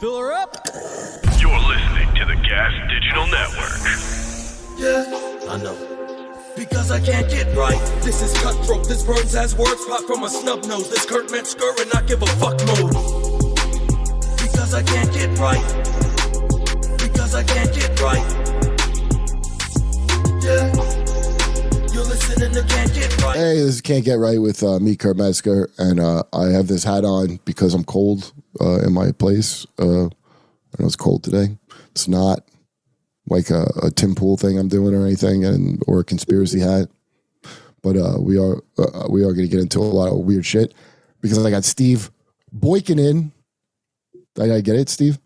Fill her up. You're listening to the Gas Digital Network. Yeah, I know. Because I can't get right. This is cutthroat. This burns as words pop from a snub nose. This Kurt Metzger and not give a fuck mode. Because I can't get right. Because I can't get right. Yeah. You're listening to Can't Get Right. Hey, this is Can't Get Right with me, Kurt Metzger, and I have this hat on because I'm cold in my place. I know it's cold today. It's not like a Tim Pool thing I'm doing or anything, or a conspiracy hat. But we are going to get into a lot of weird shit because I got Steve Poikonen. Did I get it, Steve?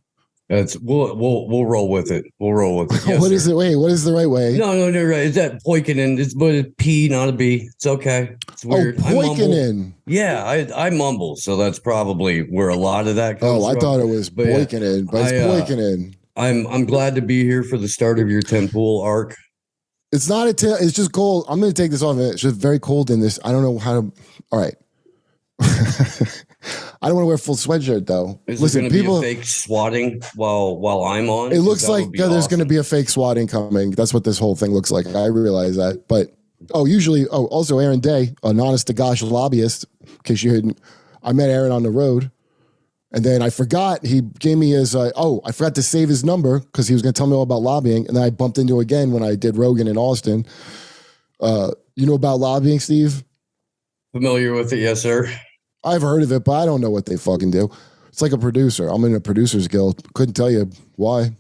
We'll roll with it. We'll roll with it. Yes, what is it? Wait, what is the right way? No, right. Is that Poikonen? It's but a P, not a B. It's okay. It's weird. Oh, Poikonen. Yeah, I mumble, so that's probably where a lot of that comes from. I thought it was Poikonen, but it's Poikonen. I'm glad to be here for the start of your Tim Pool arc. It's not it's just cold. I'm going to take this off. It's just very cold in this. I don't know how to. All right. I don't want to wear a full sweatshirt though. Listen, going to be a fake swatting while I'm on? It looks like there's going to be a fake swatting coming. That's what this whole thing looks like. I realize that, but also Aaron Day, an honest to gosh lobbyist. In case you hadn't, I met Aaron on the road, and then I forgot he gave me his. I forgot to save his number because he was going to tell me all about lobbying, and then I bumped into him again when I did Rogan in Austin. You know about lobbying, Steve? Familiar with it, yes, sir. I've heard of it, but I don't know what they fucking do. It's like a producer. I'm in a producer's guild. Couldn't tell you why.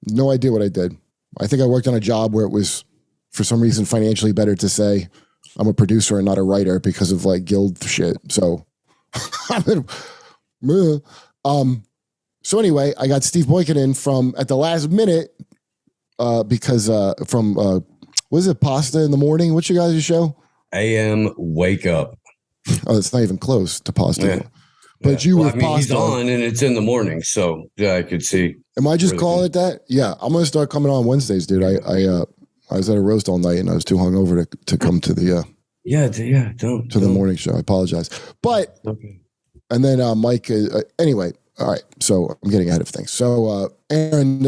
No idea what I did. I think I worked on a job where it was, for some reason, financially better to say I'm a producer and not a writer because of like guild shit. So, so anyway, I got Steve Poikonen from at the last minute because from what is it, Pasta in the Morning? What's your guys' show? AM Wake Up. Oh, it's not even close to Pasta. Yeah. But Pasta. He's on and it's in the morning, so yeah, I could see. Am I just calling it that? Yeah, I'm gonna start coming on Wednesdays, dude. I was at a roast all night and I was too hungover to come to the the morning show. I apologize, but okay. And then Mike. Anyway, all right. So I'm getting ahead of things. So Aaron,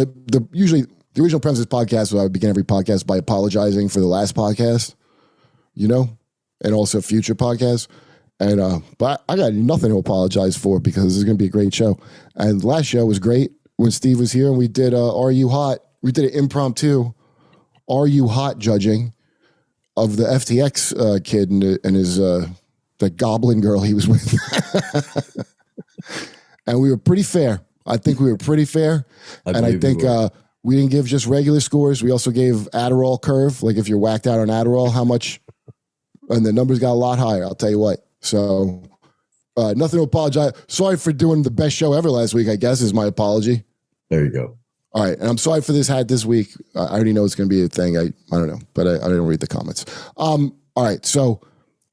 usually the original premise of this podcast was I would begin every podcast by apologizing for the last podcast, and also future podcasts. And but I got nothing to apologize for because this is going to be a great show. And the last show was great when Steve was here and we did Are You Hot? We did an impromptu Are You Hot judging of the FTX kid and his the goblin girl he was with. And we were pretty fair. I think we were pretty fair. I think we didn't give just regular scores. We also gave Adderall curve. Like if you're whacked out on Adderall, how much? And the numbers got a lot higher. I'll tell you what. So nothing to apologize. Sorry for doing the best show ever last week, I guess, is my apology. There you go. All right. And I'm sorry for this hat this week. I already know it's going to be a thing. I don't know, but I didn't read the comments. All right. So,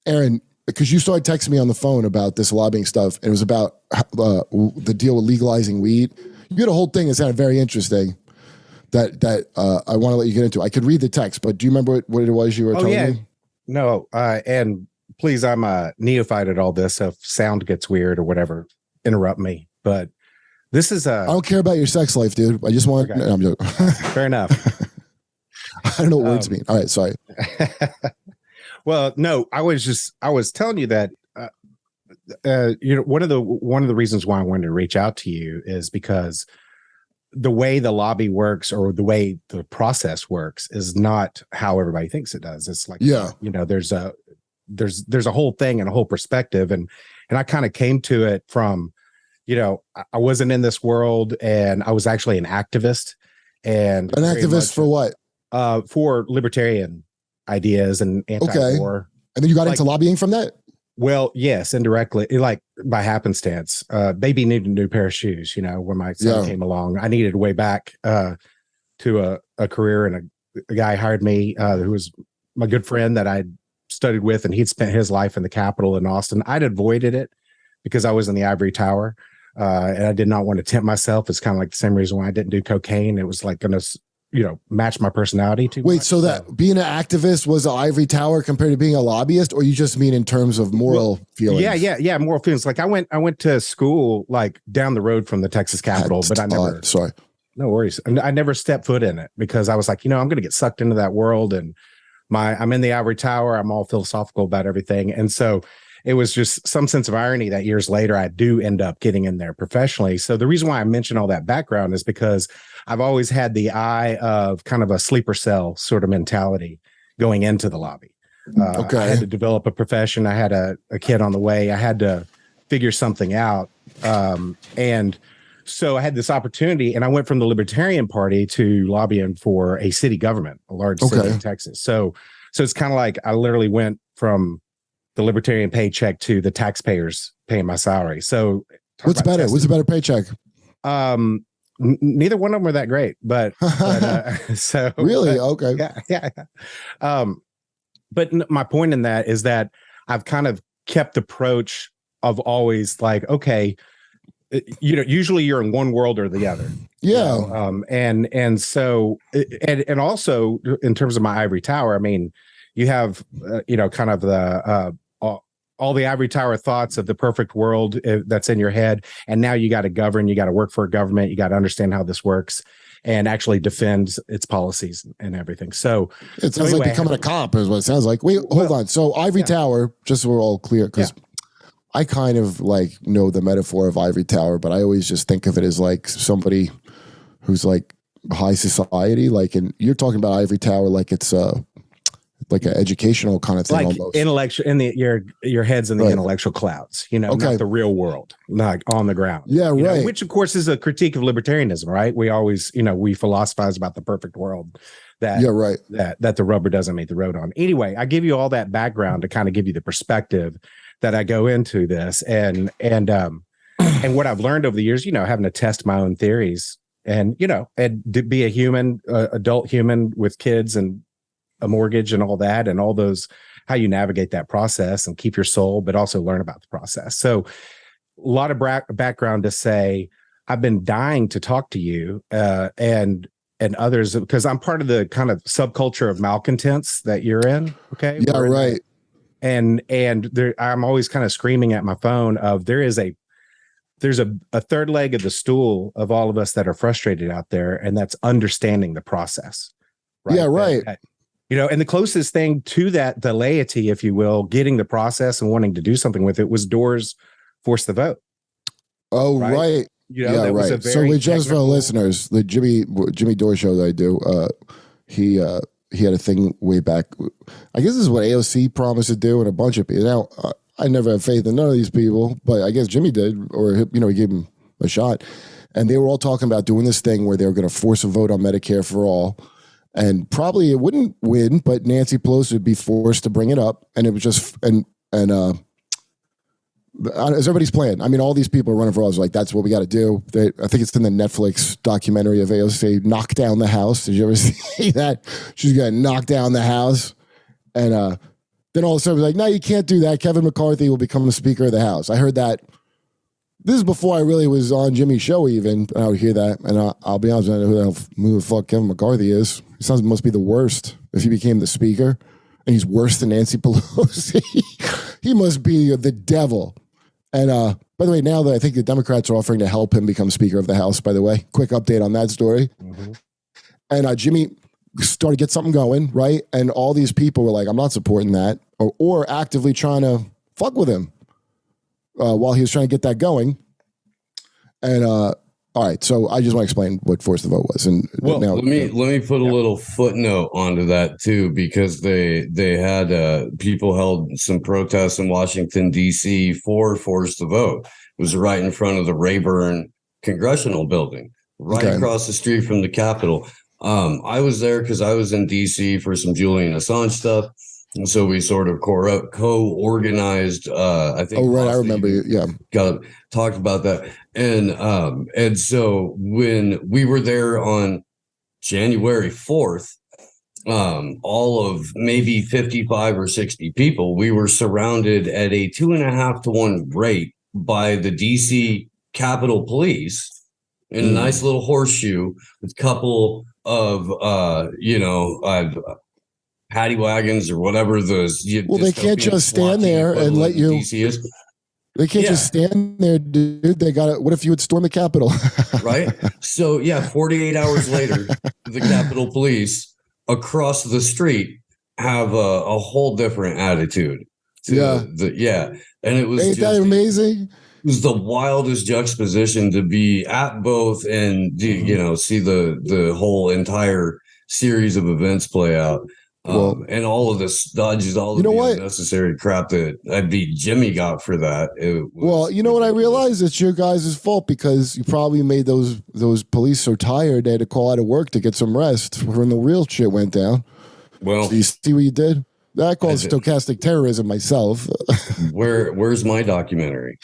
Aaron, because you started texting me on the phone about this lobbying stuff, and it was about the deal with legalizing weed. You had a whole thing that sounded very interesting that I want to let you get into. I could read the text, but do you remember what it was you were telling me? No, and please, I'm a neophyte at all this. If sound gets weird or whatever, interrupt me. But this is I don't care about your sex life, dude. I just want. Okay. No, I'm joking. Fair enough. I don't know what words mean. All right, sorry. Well, no, I was telling you that one of the reasons why I wanted to reach out to you is because the way the lobby works or the way the process works is not how everybody thinks it does. It's like, there's a whole thing and a whole perspective. And I kind of came to it from, I wasn't in this world and I was actually an activist. And an activist for what? For libertarian ideas and anti-war. Okay. And then you got into lobbying from that? Well, yes, indirectly, like by happenstance. Baby needed a new pair of shoes, when my son came along. I needed a way back to a career, and a guy hired me who was my good friend that I studied with, and he'd spent his life in the Capitol in Austin. I'd avoided it because I was in the ivory tower, and I did not want to tempt myself. It's kind of like the same reason why I didn't do cocaine. It was like going to match my personality too Wait, much. so that being an activist was an ivory tower compared to being a lobbyist, or you just mean in terms of moral feelings? Yeah, moral feelings. Like I went to school like down the road from the Texas Capitol, but I never. Sorry. No worries. I never stepped foot in it because I was like, I'm going to get sucked into that world, and I'm in the ivory tower. I'm all philosophical about everything, and so it was just some sense of irony that years later I do end up getting in there professionally. So the reason why I mention all that background is because I've always had the eye of kind of a sleeper cell sort of mentality going into the lobby. I had to develop a profession. I had a kid on the way. I had to figure something out. And so I had this opportunity, and I went from the Libertarian Party to lobbying for a city government, a large city in Texas. So it's kind of like I literally went from the Libertarian paycheck to the taxpayers paying my salary. So what's better? What's a better paycheck? Neither one of them are that great, but so really, okay. Yeah. But my point in that is that I've kind of kept the approach of always like, okay, usually you're in one world or the other. Yeah. And so, and also in terms of my ivory tower, I mean, you have, kind of the, all the ivory tower thoughts of the perfect world that's in your head. And now you got to govern, you got to work for a government, you got to understand how this works and actually defend its policies and everything. So it sounds like becoming a cop is what it sounds like. Wait, hold on. So ivory tower, just so we're all clear, because I kind of like know the metaphor of ivory tower, but I always just think of it as like somebody who's like high society. Like, and you're talking about ivory tower like it's like an educational kind of thing, like almost intellectual in your head's in the intellectual clouds, not the real world, like on the ground. Yeah, right. Which of course is a critique of libertarianism, right? We always, we philosophize about the perfect world that the rubber doesn't meet the road on. Anyway, I give you all that background to kind of give you the perspective that I go into this, and what I've learned over the years, having to test my own theories, and and to be a human, adult human with kids and a mortgage and all that, and all those, how you navigate that process and keep your soul, but also learn about the process. So a lot of background to say, I've been dying to talk to you and others, because I'm part of the kind of subculture of malcontents that you're in. Okay. Yeah. Right. And there, I'm always kind of screaming at my phone of there's a third leg of the stool of all of us that are frustrated out there. And that's understanding the process. Right? Yeah. Right. And the closest thing to that, the laity, if you will, getting the process and wanting to do something with it was Doors Force the Vote. Oh, right. Right. So we just for our listeners, the Jimmy Dore show that I do, he had a thing way back. I guess this is what AOC promised to do, and a bunch of people. Now, I never had faith in none of these people, but I guess Jimmy did, or he gave him a shot. And they were all talking about doing this thing where they were going to force a vote on Medicare for all. And probably it wouldn't win, but Nancy Pelosi would be forced to bring it up. And it was just, as everybody's plan. I mean, all these people are running for office like, that's what we got to do. I think it's in the Netflix documentary of AOC, Knock Down the House. Did you ever see that? She's going to knock down the house. And then all of a sudden, like, no, you can't do that. Kevin McCarthy will become the Speaker of the House. I heard that. This is before I really was on Jimmy's show even. I would hear that. And I'll be honest, I don't know who the fuck Kevin McCarthy is. He must be the worst if he became the Speaker. And he's worse than Nancy Pelosi. He must be the devil. And by the way, now that I think the Democrats are offering to help him become Speaker of the House, by the way, quick update on that story. Mm-hmm. And Jimmy started to get something going, right? And all these people were like, I'm not supporting that, or actively trying to fuck with him while he was trying to get that going. And all right, so I just want to explain what Force the Vote was. And well, now, let me put a little footnote onto that too, because they had people held some protests in Washington D.C. for Force the Vote. It was right in front of the Rayburn Congressional Building, right across the street from the Capitol. I was there because I was in D.C. for some Julian Assange stuff. And so we sort of co-organized, I think. Oh, right. I remember you. Yeah. Talked about that. And so when we were there on January 4th, all of maybe 55 or 60 people, we were surrounded at a 2.5 to 1 rate by the DC Capitol Police in a nice little horseshoe with a couple paddy wagons or whatever those. Well, they can't just stand there and let you. DC is. They can't just stand there, dude. They got to. What if you would storm the Capitol? Right. So 48 hours later, the Capitol Police across the street have a whole different attitude. And it was Ain't that amazing? It was the wildest juxtaposition to be at both and see the whole entire series of events play out. And all of this dodges, all of the unnecessary crap that I beat Jimmy got for that. You know what I realized? It's your guys' fault because you probably made those police so tired they had to call out of work to get some rest when the real shit went down. Well, so you see what you did? I call it stochastic terrorism myself. Where's my documentary?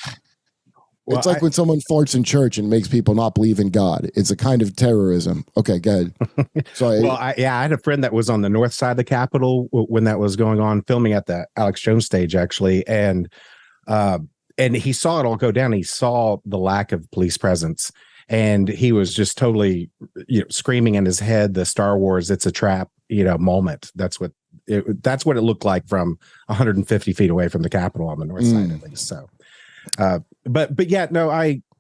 It's like when someone farts in church and makes people not believe in God. It's a kind of terrorism. Okay, go ahead. Sorry. I had a friend that was on the north side of the Capitol when that was going on, filming at the Alex Jones stage, actually, and he saw it all go down. He saw the lack of police presence, and he was just totally, screaming in his head the Star Wars "It's a trap," moment. That's what it looked like from 150 feet away from the Capitol on the north side, at least. So. But yeah, no,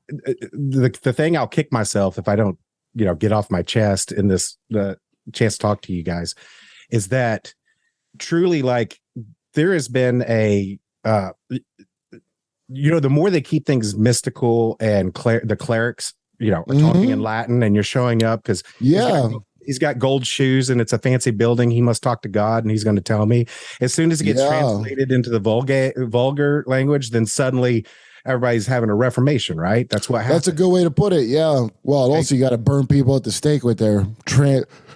the thing I'll kick myself if I don't, get off my chest in the chance to talk to you guys is that truly, like, there has been the more they keep things mystical and the clerics, are talking in Latin and you're showing up because he's got gold shoes and it's a fancy building. He must talk to God and he's going to tell me. As soon as it gets translated into the vulgar language, then suddenly everybody's having a reformation, right? That's what happens. That's a good way to put it. Yeah. Well, also you got to burn people at the stake with their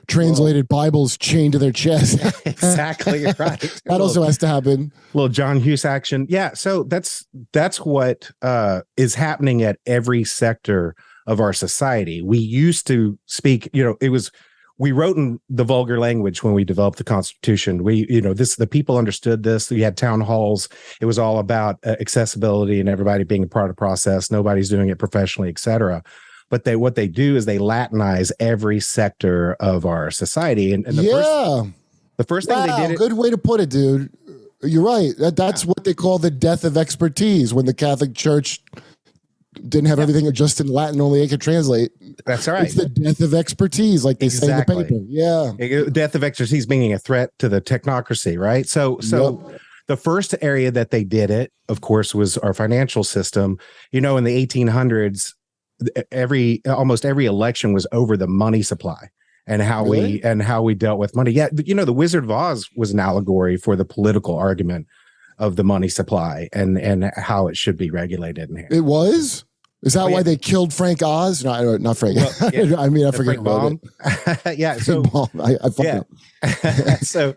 translated Bibles chained to their chest. Exactly right. That also has to happen. Little John Hughes action. Yeah. So that's what is happening at every sector of our society. We used to speak, we wrote in the vulgar language when we developed the Constitution. The people understood this. We had town halls. It was all about accessibility and everybody being a part of the process. Nobody's doing it professionally, et cetera. But what they do is they Latinize every sector of our society. And the first thing they did. Good way to put it, dude. You're right. That's what they call the death of expertise when the Catholic Church didn't have everything just in Latin, only they could translate. That's right. It's the death of expertise, like they say in the paper. Yeah. Death of expertise meaning a threat to the technocracy, right? So the first area that they did it, of course, was our financial system. In the 1800s, almost every election was over the money supply and how we dealt with money. Yeah, the Wizard of Oz was an allegory for the political argument of the money supply and how it should be regulated in here. It was? Is that why they killed Frank Oz? No, not Frank. Well, yeah, I mean, I forget about it. Yeah. So I So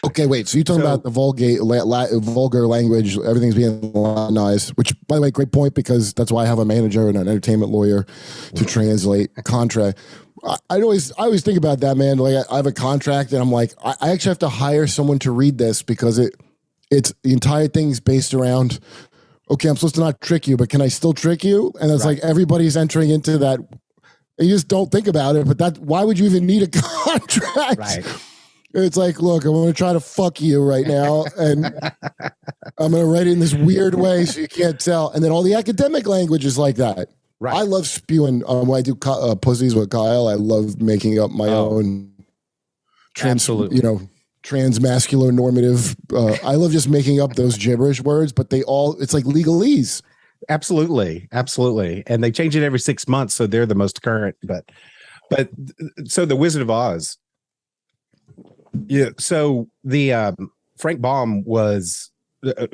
okay, wait. So you're talking about the vulgar language, everything's being Latinized, which, by the way, great point, because that's why I have a manager and an entertainment lawyer to translate contract. I always think about that, man. Like I have a contract and I'm like, I actually have to hire someone to read this because it's the entire thing's based around, okay, I'm supposed to not trick you, but can I still trick you? And it's like everybody's entering into that. And you just don't think about it, but why would you even need a contract? Right. It's like, look, I'm going to try to fuck you right now, and I'm going to write it in this weird way so you can't tell. And then all the academic language is like that. Right. I love spewing when I do pussies with Kyle. I love making up my own transmasculine normative. I love just making up those gibberish words, but it's like legalese. Absolutely. And they change it every 6 months. So they're the most current, but so the Wizard of Oz. Yeah. So the Frank Baum was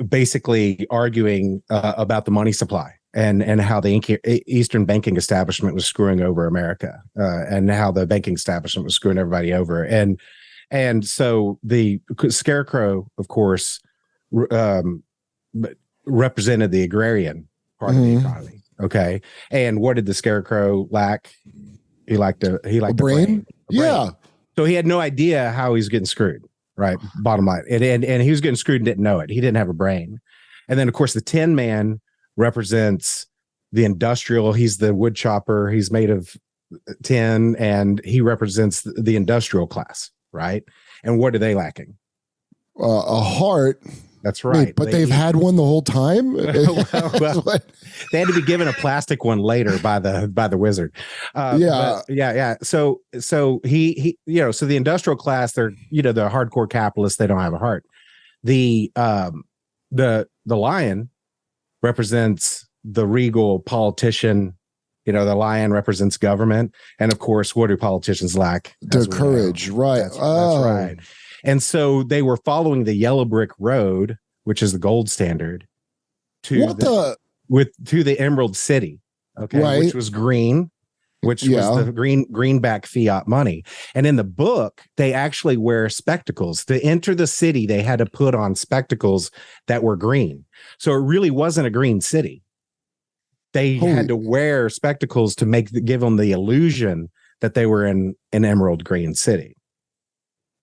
basically arguing about the money supply and how the Eastern banking establishment was screwing over America and how the banking establishment was screwing everybody over. And so the Scarecrow, of course, represented the agrarian part of the economy. Okay. And what did the Scarecrow lack? He liked a brain. Yeah. So he had no idea how he was getting screwed. Right. Bottom line. And he was getting screwed and didn't know it. He didn't have a brain. And then, of course, the Tin Man represents the industrial. He's the wood chopper. He's made of tin, and he represents the industrial class, right? And what are they lacking? A heart. That's right. Wait, but they've had one the whole time. well, they had to be given a plastic one later by the wizard. Yeah. So he so the industrial class, they're the hardcore capitalists. They don't have a heart. The lion represents the regal politician. The lion represents government, and of course, what do politicians lack? Their courage, right? That's right. And so they were following the yellow brick road, which is the gold standard, to the Emerald City, okay, right. which was green, which was the greenback fiat money. And in the book, they actually wear spectacles. To enter the city, they had to put on spectacles that were green. So it really wasn't a green city. They had to wear spectacles to give them the illusion that they were in an emerald green city.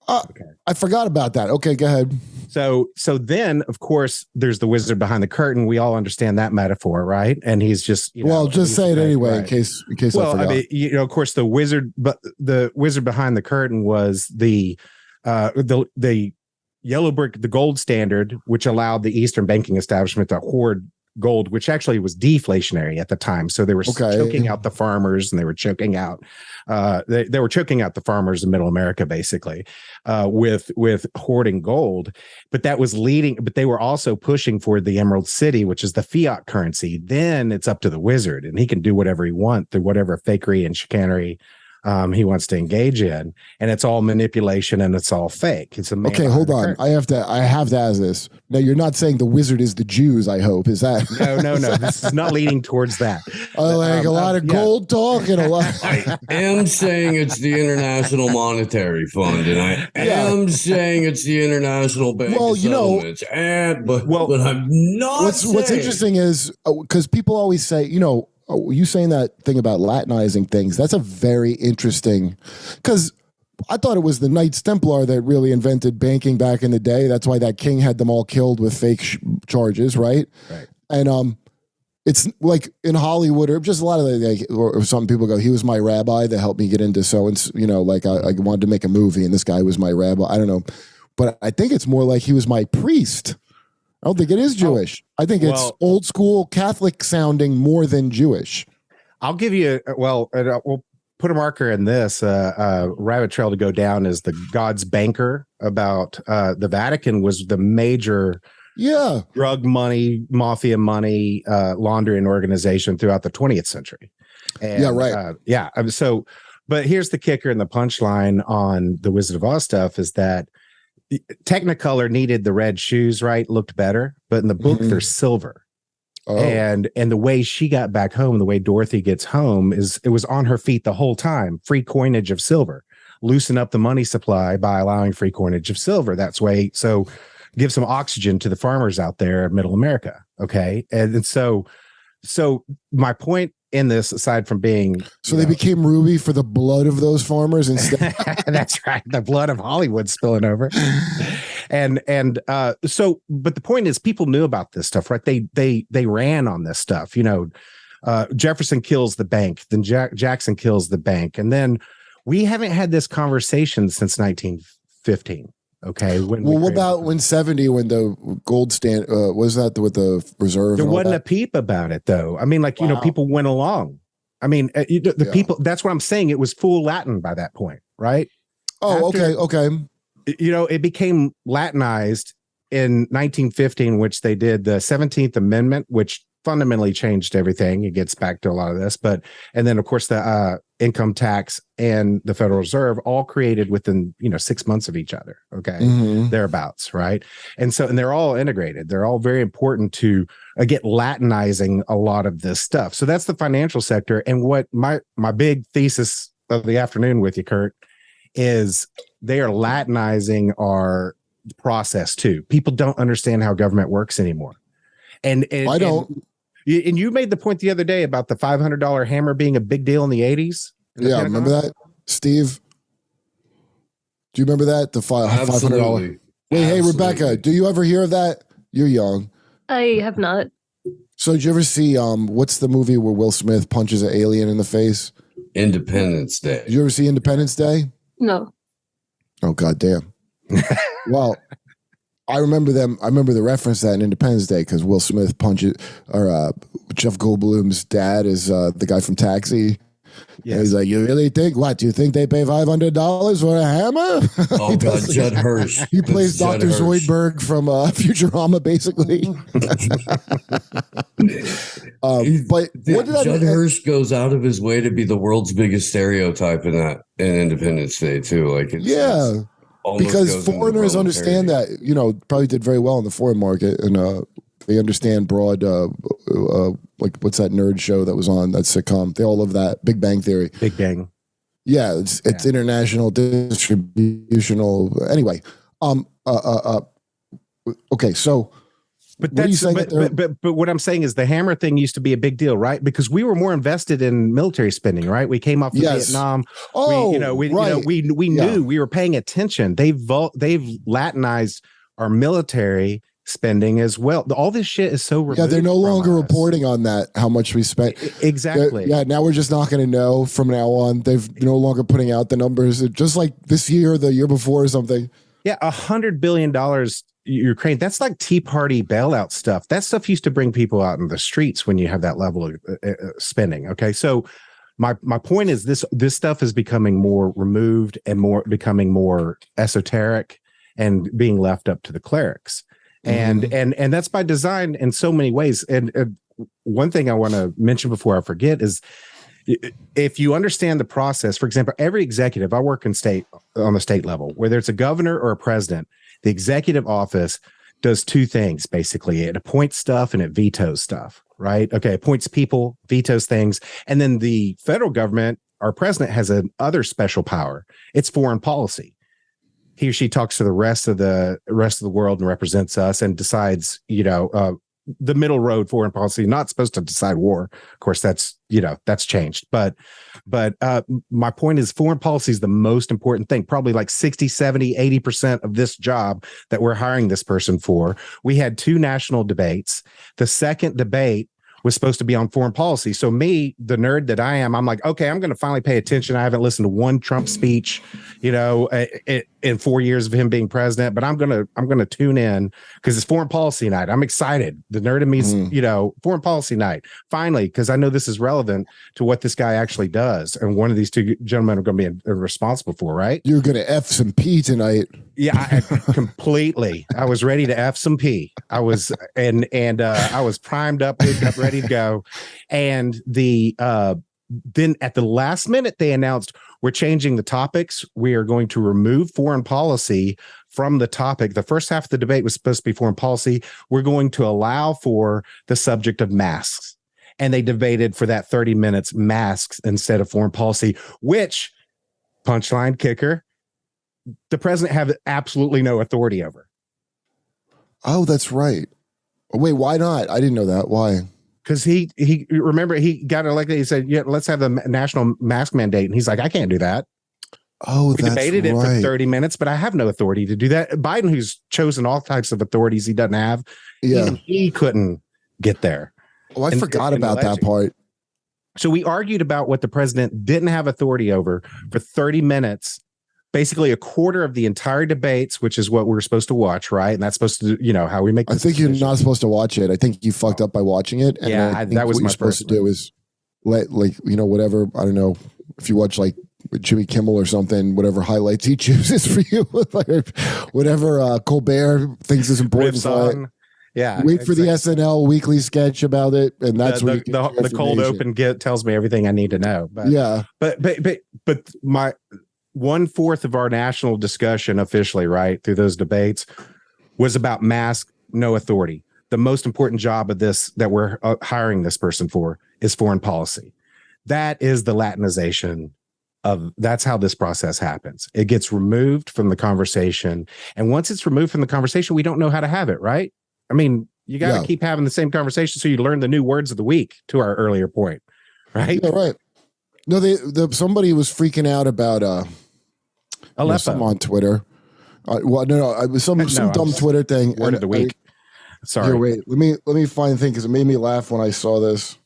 Okay. I forgot about that. Okay, go ahead. So then, of course, there's the wizard behind the curtain. We all understand that metaphor, right? And he's just just say it anyway, right. in case I forgot. I mean, of course, the wizard behind the curtain was the yellow brick, the gold standard, which allowed the Eastern banking establishment to hoard gold, which actually was deflationary at the time. So they were choking out the farmers, and they were choking out they were choking out the farmers in Middle America, basically, with hoarding gold. But that was but they were also pushing for the Emerald City, which is the fiat currency. Then it's up to the wizard, and he can do whatever he wants through whatever fakery and chicanery he wants to engage in, and it's all manipulation and it's all fake. It's okay. Hold on, I have to ask this. Now, you're not saying the wizard is the Jews, I hope, is that? No. This is not leading towards that. A lot of gold talk and a lot. I am saying it's the International Monetary Fund, and I am saying it's the International Bank of Settlements. But I'm not. What's interesting is because people always say, you saying that thing about Latinizing things, that's a very interesting, because I thought it was the Knights Templar that really invented banking back in the day. That's why that king had them all killed with fake charges, right? Right. And it's like in Hollywood, or just a lot of or some people go, he was my rabbi that helped me get into like I wanted to make a movie and this guy was my rabbi. I don't know. But I think it's more like he was my priest. I don't think it is Jewish. I think it's old school Catholic sounding more than Jewish. I'll give you we'll put a marker in this rabbit trail to go down is the God's banker about the Vatican was the major drug money, mafia money laundering organization throughout the 20th century. And, but here's the kicker and the punchline on the Wizard of Oz stuff is that Technicolor needed the red shoes, right? Looked better, but in the book they're silver. Oh. And the way she got back home, the way Dorothy gets home it was on her feet the whole time. Free coinage of silver. Loosen up the money supply by allowing free coinage of silver. That's way. So give some oxygen to the farmers out there in Middle America. Okay. And so my point in this, aside from being they became ruby for the blood of those farmers instead. That's right, the blood of Hollywood spilling over. but the point is, people knew about this stuff, right? They ran on this stuff. Jefferson kills the bank, then Jackson kills the bank, and then we haven't had this conversation since 1915. Okay. What about when the gold stand was that with the reserve? There wasn't a peep about it, though. I mean, people went along. I mean, people. That's what I'm saying. It was full Latin by that point, right? Oh, okay. It became Latinized in 1915, which they did the 17th Amendment, which fundamentally changed everything. It gets back to a lot of this, and then of course the income tax and the Federal Reserve all created within 6 months of each other. Okay, thereabouts, right? And they're all integrated. They're all very important to get Latinizing a lot of this stuff. So that's the financial sector. And what my big thesis of the afternoon with you, Kurt, is they are Latinizing our process too. People don't understand how government works anymore. And I don't. And you made the point the other day about the $500 hammer being a big deal in the 80s. Yeah, remember that, Steve? Do you remember that? The $500. Wait, hey, Rebecca, do you ever hear of that? You're young. I have not. So did you ever see what's the movie where Will Smith punches an alien in the face? Independence Day. Did you ever see Independence Day? No. Oh, goddamn. Well, I remember the reference to that in Independence Day because Will Smith punches, or Jeff Goldblum's dad is the guy from Taxi. Yes. He's like, you really think what? Do you think they pay $500 for a hammer? Oh God, Judd Hirsch. He plays Dr. Zoidberg from Futurama, basically. But Judd Hirsch goes out of his way to be the world's biggest stereotype in Independence Day too. Like, it's because foreigners understand that, probably did very well in the foreign market, and they understand broad, like what's that nerd show that was on that sitcom? They all love that. Big Bang Theory. Big Bang. Yeah, it's international distributional. Anyway, okay, so. But what I'm saying is the hammer thing used to be a big deal, right? Because we were more invested in military spending, right? We came off of Vietnam. Oh, we knew we were paying attention. They've Latinized our military spending as well. All this shit is so removed. Yeah, they're no longer reporting on that, how much we spent. Exactly. Now we're just not going to know from now on. They're no longer putting out the numbers, just like this year or the year before or something. Yeah, $100 billion Ukraine. That's like Tea Party bailout stuff. That stuff used to bring people out in the streets when you have that level of spending. Okay, so my point is this stuff is becoming more removed and becoming more esoteric and being left up to the clerics. And that's by design in so many ways. And one thing I want to mention before I forget is, if you understand the process, for example, every executive, I work on the state level, whether it's a governor or a president, the executive office does two things, basically. It appoints stuff and it vetoes stuff, right? Okay, appoints people, vetoes things. And then the federal government, our president, has another special power. It's foreign policy. He or she talks to the rest of the world and represents us and decides, the middle road foreign policy, not supposed to decide war. Of course, that's changed. But my point is foreign policy is the most important thing, probably like 60, 70, 80% of this job that we're hiring this person for. We had 2 national debates. The second debate was supposed to be on foreign policy. So me, the nerd that I am, I'm like, okay, I'm going to finally pay attention. I haven't listened to one Trump speech, in 4 years of him being president, but I'm going to tune in because it's foreign policy night. I'm excited. The nerd in me's, foreign policy night. Finally, because I know this is relevant to what this guy actually does. And one of these 2 gentlemen are going to be responsible for, right? You're going to F some P tonight. Yeah, completely. I was ready to F some P. I was, and I was primed up, ready to go. And then at the last minute, they announced, we're changing the topics. We are going to remove foreign policy from the topic. The first half of the debate was supposed to be foreign policy. We're going to allow for the subject of masks. And they debated for that 30 minutes masks instead of foreign policy, which, punchline kicker, the president have absolutely no authority over. Oh, that's right. Wait, why not? I didn't know that. Why? Because he remember, he got elected. He said, yeah, let's have the national mask mandate. And he's like, I can't do that. Oh, we debated it for 30 minutes, but I have no authority to do that. Biden, who's chosen all types of authorities he doesn't have, even he couldn't get there. Oh, I forgot about that part. So we argued about what the president didn't have authority over for 30 minutes, basically a quarter of the entire debates, which is what we're supposed to watch, right? And that's supposed to, how we make. I think you're not supposed to watch it. I think you fucked up by watching it. And yeah, that was what my you're supposed to do is let, whatever. I don't know if you watch like Jimmy Kimmel or something, whatever highlights he chooses for you, whatever Colbert thinks is important for it. Yeah, wait for the SNL weekly sketch about it, and that's the cold open tells me everything I need to know. But yeah, but my 1/4 of our national discussion officially, right, through those debates was about mask, no authority. The most important job of this that we're hiring this person for is foreign policy. That is the Latinization of, that's how this process happens. It gets removed from the conversation. And once it's removed from the conversation, we don't know how to have it, right? I mean, you got to keep having the same conversation so you learn the new words of the week, to our earlier point, right? Yeah, right. No, somebody was freaking out about something on Twitter. It was some dumb Twitter thing. Word of the week. Sorry. Here, wait. Let me find the thing because it made me laugh when I saw this.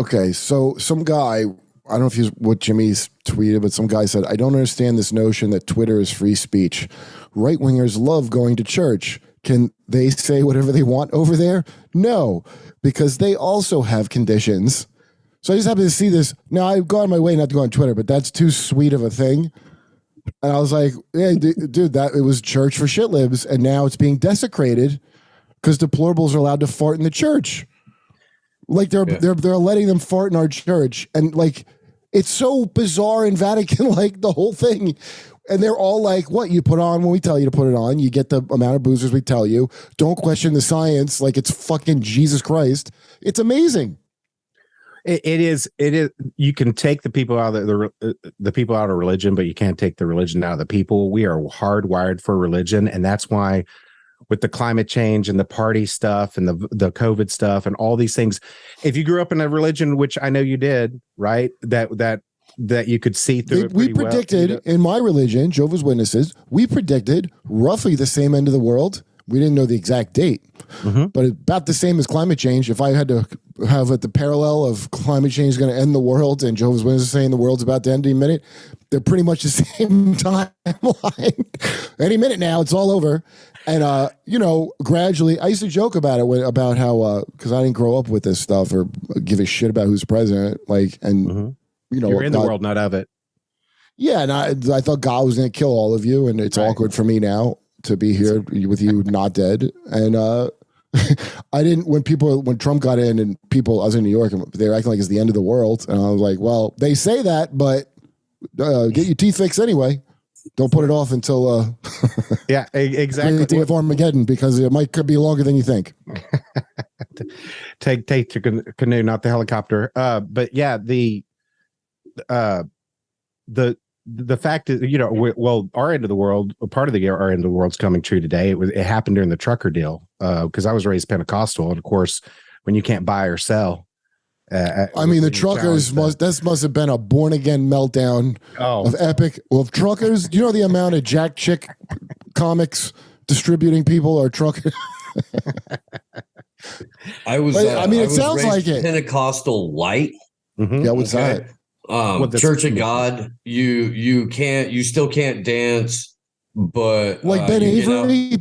Okay, so some guy, I don't know if he's what Jimmy's tweeted, but some guy said, I don't understand this notion that Twitter is free speech. Right wingers love going to church. Can they say whatever they want over there? No, because they also have conditions. So I just happened to see this. Now, I've gone my way not to go on Twitter, but that's too sweet of a thing. And I was like, yeah, dude, that it was church for shit libs, and now it's being desecrated because deplorables are allowed to fart in the church. Like they're letting them fart in our church, and like it's so bizarre in Vatican, like the whole thing. And they're all like, what you put on when we tell you to put it on. You get the amount of boozers we tell you. Don't question the science like it's fucking Jesus Christ. It's amazing. It is. You can take the people out of the people out of religion, but you can't take the religion out of the people. We are hardwired for religion, and that's why, with the climate change and the party stuff and the COVID stuff and all these things, if you grew up in a religion, which I know you did, right? That you could see through. We predicted in my religion, Jehovah's Witnesses, we predicted roughly the same end of the world. We didn't know the exact date, but about the same as climate change. If I had to have the parallel of climate change is going to end the world and Jehovah's Witnesses saying the world's about to end any minute, they're pretty much the same timeline. Any minute now, it's all over. And, gradually, I used to joke about it, about how, because I didn't grow up with this stuff or give a shit about who's president. Like, and, you're in the world, not of it. Yeah. And I thought God was going to kill all of you. And it's awkward for me now to be here with you not dead. And I didn't, when Trump got in and I was in New York and they were acting like it's the end of the world. And I was like, well, they say that, but get your teeth fixed anyway. Don't put it off until yeah, exactly. Armageddon, because could be longer than you think. Take your canoe, not the helicopter. But yeah, the fact is, our end of the world, part of our end of the world's coming true today. It happened during the trucker deal, because I was raised Pentecostal, and of course, when you can't buy or sell, the truckers must have been a born again meltdown of epic. Well, truckers, do you know the amount of Jack Chick comics distributing people are truckers? It sounds like it. Pentecostal light. Mm-hmm. Yeah, what's that? Church of God, you still can't dance, but like Ben Avery,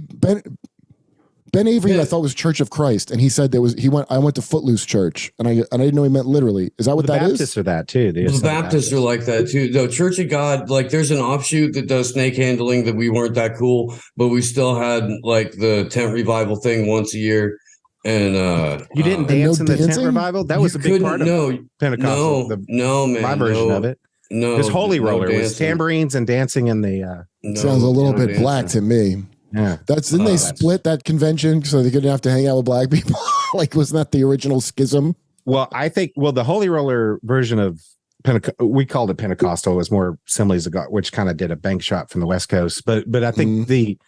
Ben Avery, I thought was Church of Christ, and he said I went to Footloose Church, and I didn't know he meant literally. Is that what that is? Baptists are that too. The Baptists are like that too. No, Church of God, like there's an offshoot that does snake handling that we weren't that cool, but we still had like the tent revival thing once a year. And you didn't dance in the tent revival? That was a big part of Pentecostal. No, man. My version of it. No, his holy roller was tambourines and dancing in the. Sounds a little bit dancing. Black to me. Yeah, didn't they split that convention so they couldn't have to hang out with black people? Like, wasn't that the original schism? Well, I think the holy roller version of we called it Pentecostal. It was more Assemblies of God, which kind of did a bank shot from the West Coast. But I think the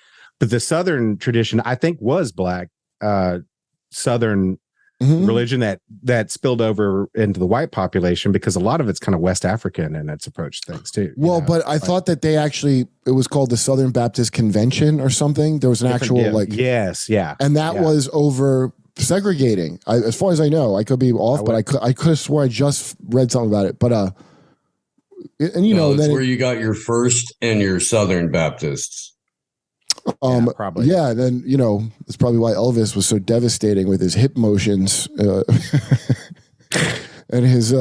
Southern tradition, I think, was black. Southern religion that spilled over into the white population, because a lot of it's kind of West African in its approach to things too. But I thought that it was called the Southern Baptist Convention or something. There was an actual yes, yeah, and that was over segregating. As far as I know, I could be off, but I could have swore I just read something about it. But that's where you got your First and your Southern Baptists. Probably. Yeah, then that's probably why Elvis was so devastating with his hip motions and his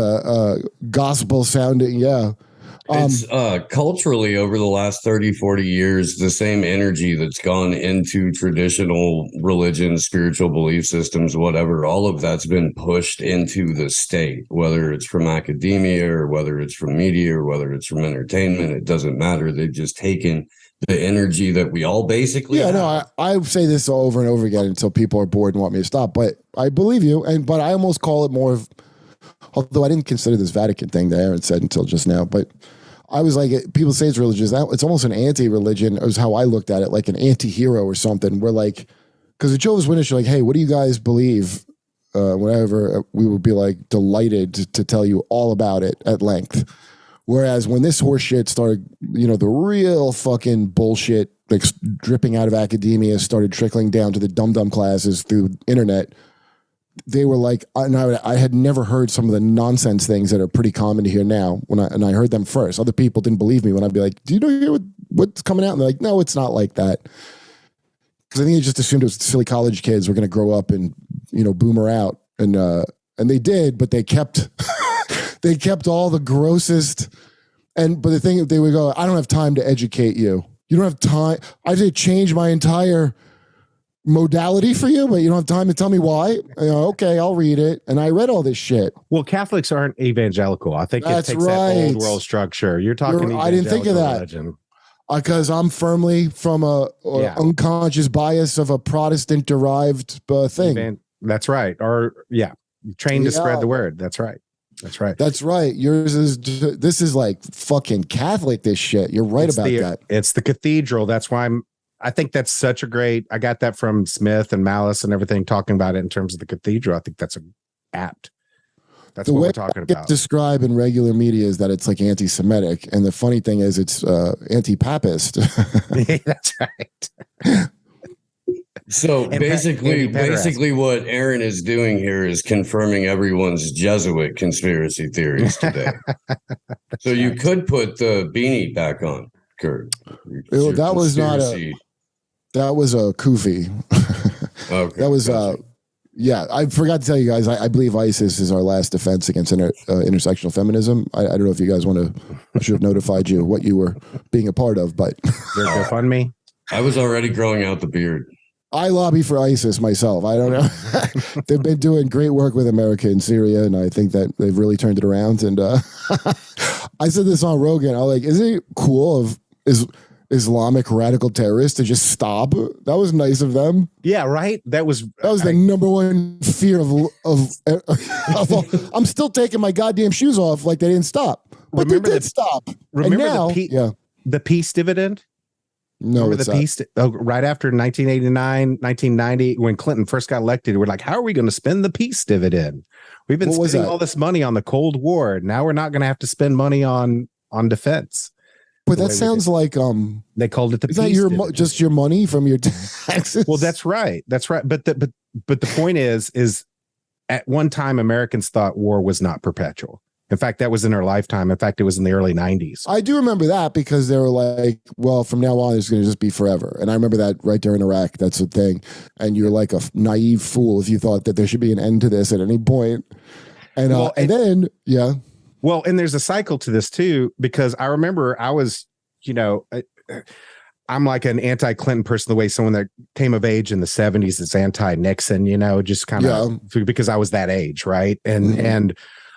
gospel sounding. Yeah, it's culturally over the last 30, 40 years, the same energy that's gone into traditional religions, spiritual belief systems, whatever. All of that's been pushed into the state, whether it's from academia or whether it's from media or whether it's from entertainment. It doesn't matter. They've just taken the energy that we all basically have. I say this over and over again until people are bored and want me to stop, but I believe you. But I almost call it more of, although I didn't consider this Vatican thing that Aaron said until just now, but I was like, people say it's religious. It's almost an anti-religion is how I looked at it, like an anti-hero or something. We're like, because the Jehovah's Witnesses are like, hey, what do you guys believe? Whatever, we would be like delighted to tell you all about it at length. Whereas when this horse shit started, the real fucking bullshit dripping out of academia started trickling down to the dum-dum classes through internet, they were like, I had never heard some of the nonsense things that are pretty common to hear now. And I heard them first. Other people didn't believe me when I'd be like, "Do you know what's coming out?" And they're like, "No, it's not like that." Because I think they just assumed it was silly college kids were going to grow up and boomer out, and they did, but they kept they kept all the grossest. But the thing, they would go, "I don't have time to educate you. You don't have time. I have to change my entire modality for you, but you don't have time to tell me why." Okay, I'll read it. And I read all this shit. Well, Catholics aren't evangelical. I think That's it takes right. that old world structure. You're talking I didn't think of that. Religion. Because I'm firmly from a unconscious bias of a Protestant-derived thing. That's right. Or, trained to spread the word. That's right. That's right. That's right. This is like fucking Catholic, this shit. You're right about that. It's the cathedral. That's why I think that's such a great, I got that from Smith and Malice and everything, talking about it in terms of the cathedral. I think that's apt. That's what we're talking about. Described in regular media is that it's like anti-Semitic. And the funny thing is it's anti-Papist. That's right. So basically what Aaron is doing here is confirming everyone's Jesuit conspiracy theories today. So you could put the beanie back on, Kurt. That was not that was a kufi. Okay. That was I forgot to tell you guys, I believe ISIS is our last defense against intersectional feminism. I don't know if you guys want to, I should have notified you what you were being a part of, but GoFundMe. I was already growing out the beard. I lobby for ISIS myself. I don't know. They've been doing great work with America in Syria, and I think that they've really turned it around. And I said this on Rogan. I was like, isn't it cool of Islamic radical terrorists to just stop? That was nice of them. Yeah, right. That was the number one fear of I'm still taking my goddamn shoes off like they didn't stop. But they did stop. Remember the peace dividend? No, remember the peace right after 1989, 1990, when Clinton first got elected, we're like, how are we going to spend the peace dividend? We've been spending all this money on the Cold War. Now we're not going to have to spend money on defense. But that sounds like they called it the peace. Is that your just your money from your taxes? Well, that's right. That's right. But the point is at one time Americans thought war was not perpetual. In fact, that was in our lifetime. In fact, it was in the early 90s. I do remember that because they were like, well, from now on, it's going to just be forever. And I remember that right during Iraq. That's the thing. And you're like a naive fool if you thought that there should be an end to this at any point. And then. Well, and there's a cycle to this, too, because I remember I was, I'm like an anti-Clinton person, the way someone that came of age in the 70s is anti-Nixon, just kind of because I was that age. Right.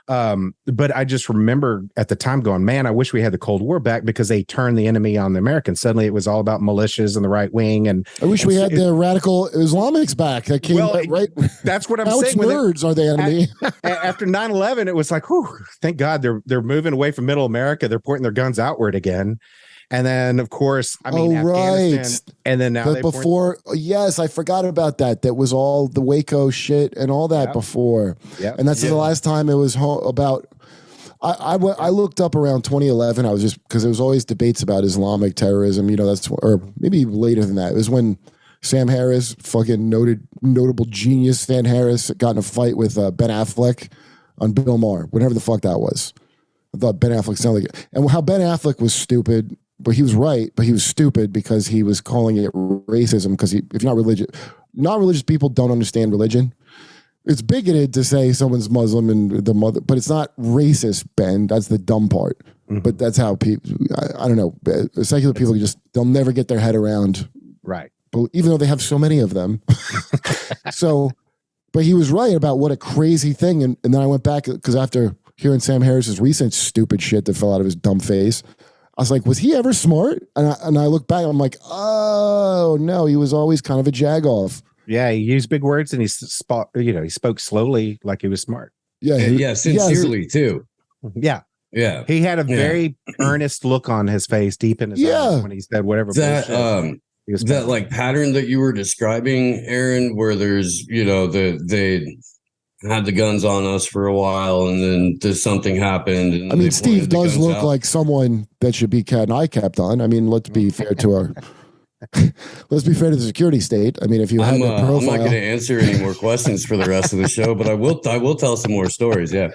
But I just remember at the time going, man, I wish we had the Cold War back because they turned the enemy on the Americans. Suddenly it was all about militias and the right wing. And I wish we had the radical Islamics back. That came right. That's what I'm now saying. Nerds are the enemy. After 9/11, it was like, whew, thank God they're moving away from middle America. They're pointing their guns outward again. And then, of course, Afghanistan. Right. And then now, but before, yes, I forgot about that. That was all the Waco shit and all that before. Yeah. And that's the last time it was about. I looked up around 2011. I was just because there was always debates about Islamic terrorism. Or maybe later than that. It was when Sam Harris, fucking notable genius Sam Harris, got in a fight with Ben Affleck on Bill Maher. Whatever the fuck that was. I thought Ben Affleck sounded like it. And how Ben Affleck was stupid. But he was right, but he was stupid because he was calling it racism. Because if you're not religious people don't understand religion. It's bigoted to say someone's Muslim and the mother, but it's not racist, Ben. That's the dumb part. Mm-hmm. But that's how people, I don't know, secular people they'll never get their head around. Right. But even though they have so many of them. But he was right about what a crazy thing. And then I went back because after hearing Sam Harris's recent stupid shit that fell out of his dumb face, I was like, was he ever smart? And I look back, I'm like, oh no, he was always kind of a jagoff. Yeah, he used big words and he spoke slowly like he was smart. Yeah, sincerely too. Yeah. Yeah. He had a very earnest look on his face, deep in his eyes when he said whatever. That like pattern that you were describing, Aaron, where there's, they had the guns on us for a while and then there's something happened. And Steve does look like someone that should be kept on. Let's be fair to let's be fair to the security state. I mean, if you have a profile, I'm not going to answer any more questions for the rest of the show, but I will tell some more stories. Yeah.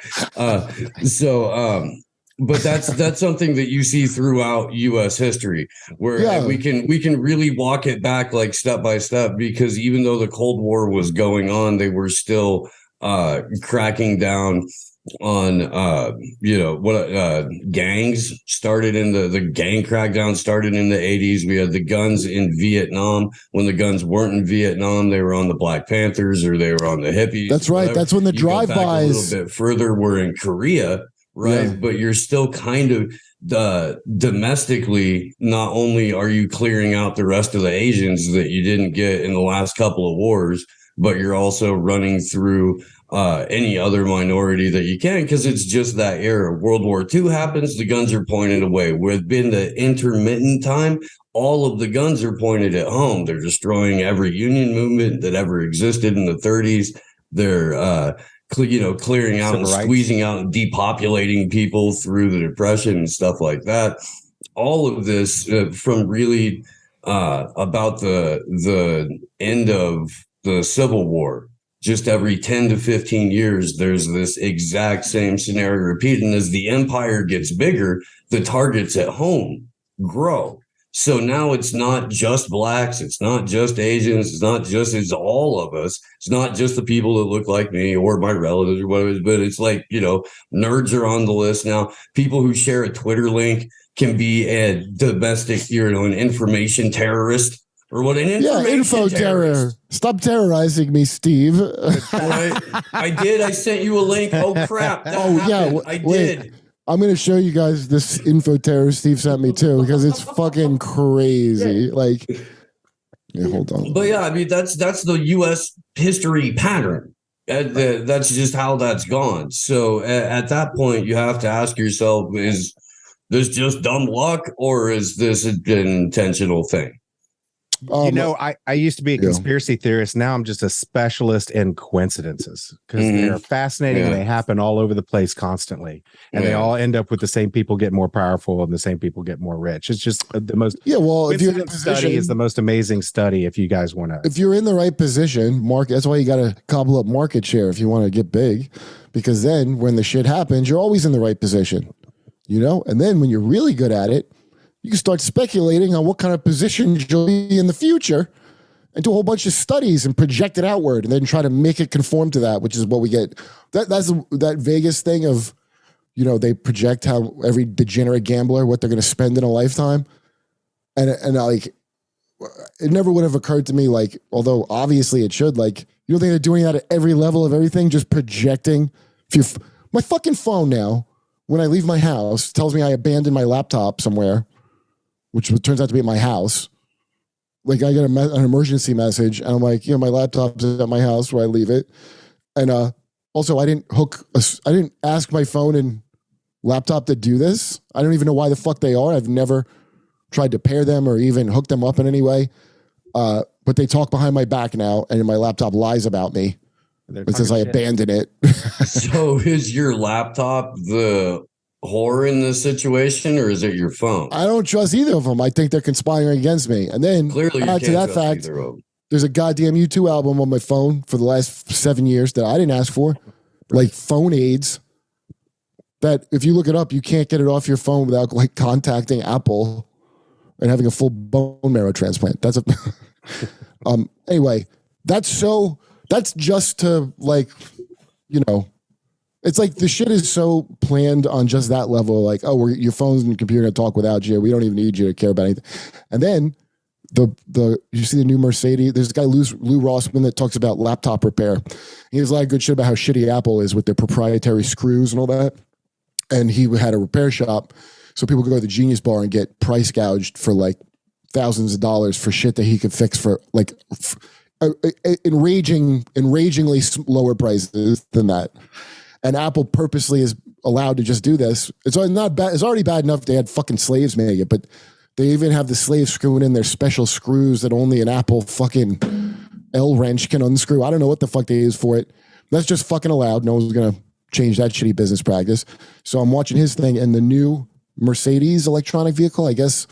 But that's something that you see throughout U.S. history, where we can really walk it back like step by step, because even though the Cold War was going on, they were still cracking down on gangs. Started in the gang crackdown started in the 80s. We had the guns in Vietnam. When the guns weren't in Vietnam, they were on the Black Panthers or they were on the hippies. That's right. That's when the drive-bys. A little bit further, we're in Korea. Right. Yeah. But you're still kind of domestically, not only are you clearing out the rest of the Asians that you didn't get in the last couple of wars, but you're also running through any other minority that you can, because it's just that era. World War II happens, the guns are pointed away. Within the intermittent time, all of the guns are pointed at home. They're destroying every union movement that ever existed in the 30s. They're clearing out and squeezing out and depopulating people through the Depression and stuff like that. All of this from really about the end of the Civil War. Just every 10 to 15 years, there's this exact same scenario repeating. As the empire gets bigger, the targets at home grow. So now it's not just blacks, it's not just Asians, it's all of us. It's not just the people that look like me or my relatives or whatever, but it's like, nerds are on the list now. People who share a Twitter link can be a domestic, an information terrorist or what an info terror. Stop terrorizing me, Steve. I did. I sent you a link. Oh crap. I did. I'm going to show you guys this info terror Steve sent me too, because it's fucking crazy. Like, hold on. But yeah, I mean, that's the U.S. history pattern. That's just how that's gone. So at that point, you have to ask yourself, is this just dumb luck, or is this an intentional thing? I used to be a conspiracy theorist. Now I'm just a specialist in coincidences, because they're fascinating and they happen all over the place constantly. And they all end up with the same people get more powerful and the same people get more rich. It's just the most if you're in study is the most amazing study if you guys want to. If you're in the right position, that's why you got to cobble up market share if you want to get big, because then when the shit happens, you're always in the right position. And then when you're really good at it, you can start speculating on what kind of positions you'll be in the future and do a whole bunch of studies and project it outward and then try to make it conform to that, which is what we get. That's that Vegas thing of, they project how every degenerate gambler, what they're going to spend in a lifetime. And like, it never would have occurred to me, like, although obviously it should, like, you don't think they're doing that at every level of everything, just projecting. My fucking phone now, when I leave my house, tells me I abandoned my laptop somewhere, which turns out to be at my house. Like, I get an emergency message, and I'm like, my laptop's at my house where I leave it. And also, I didn't ask my phone and laptop to do this. I don't even know why the fuck they are. I've never tried to pair them or even hook them up in any way. But they talk behind my back now, and my laptop lies about me. It says I abandoned it. So is your laptop the whore in this situation, or is it your phone? I don't trust either of them. I think they're conspiring against me. And then clearly, add to that fact, there's a goddamn U2 album on my phone for the last 7 years that I didn't ask for, like phone aids. That if you look it up, you can't get it off your phone without like contacting Apple and having a full bone marrow transplant. That's a anyway. That's just to like, it's like the shit is so planned on just that level. Like, your phones and computer can talk without you. We don't even need you to care about anything. And then you see the new Mercedes. There's a guy, Lou Rossman, that talks about laptop repair. He has a lot of good shit about how shitty Apple is with their proprietary screws and all that. And he had a repair shop, so people could go to the Genius Bar and get price gouged for like thousands of dollars for shit that he could fix for like enragingly lower prices than that. And Apple purposely is allowed to just do this. It's not bad. It's already bad enough they had fucking slaves make it, but they even have the slaves screwing in their special screws that only an Apple fucking L wrench can unscrew. I don't know what the fuck they use for it. That's just fucking allowed. No one's gonna change that shitty business practice. So I'm watching his thing, and the new Mercedes electronic vehicle, I guess,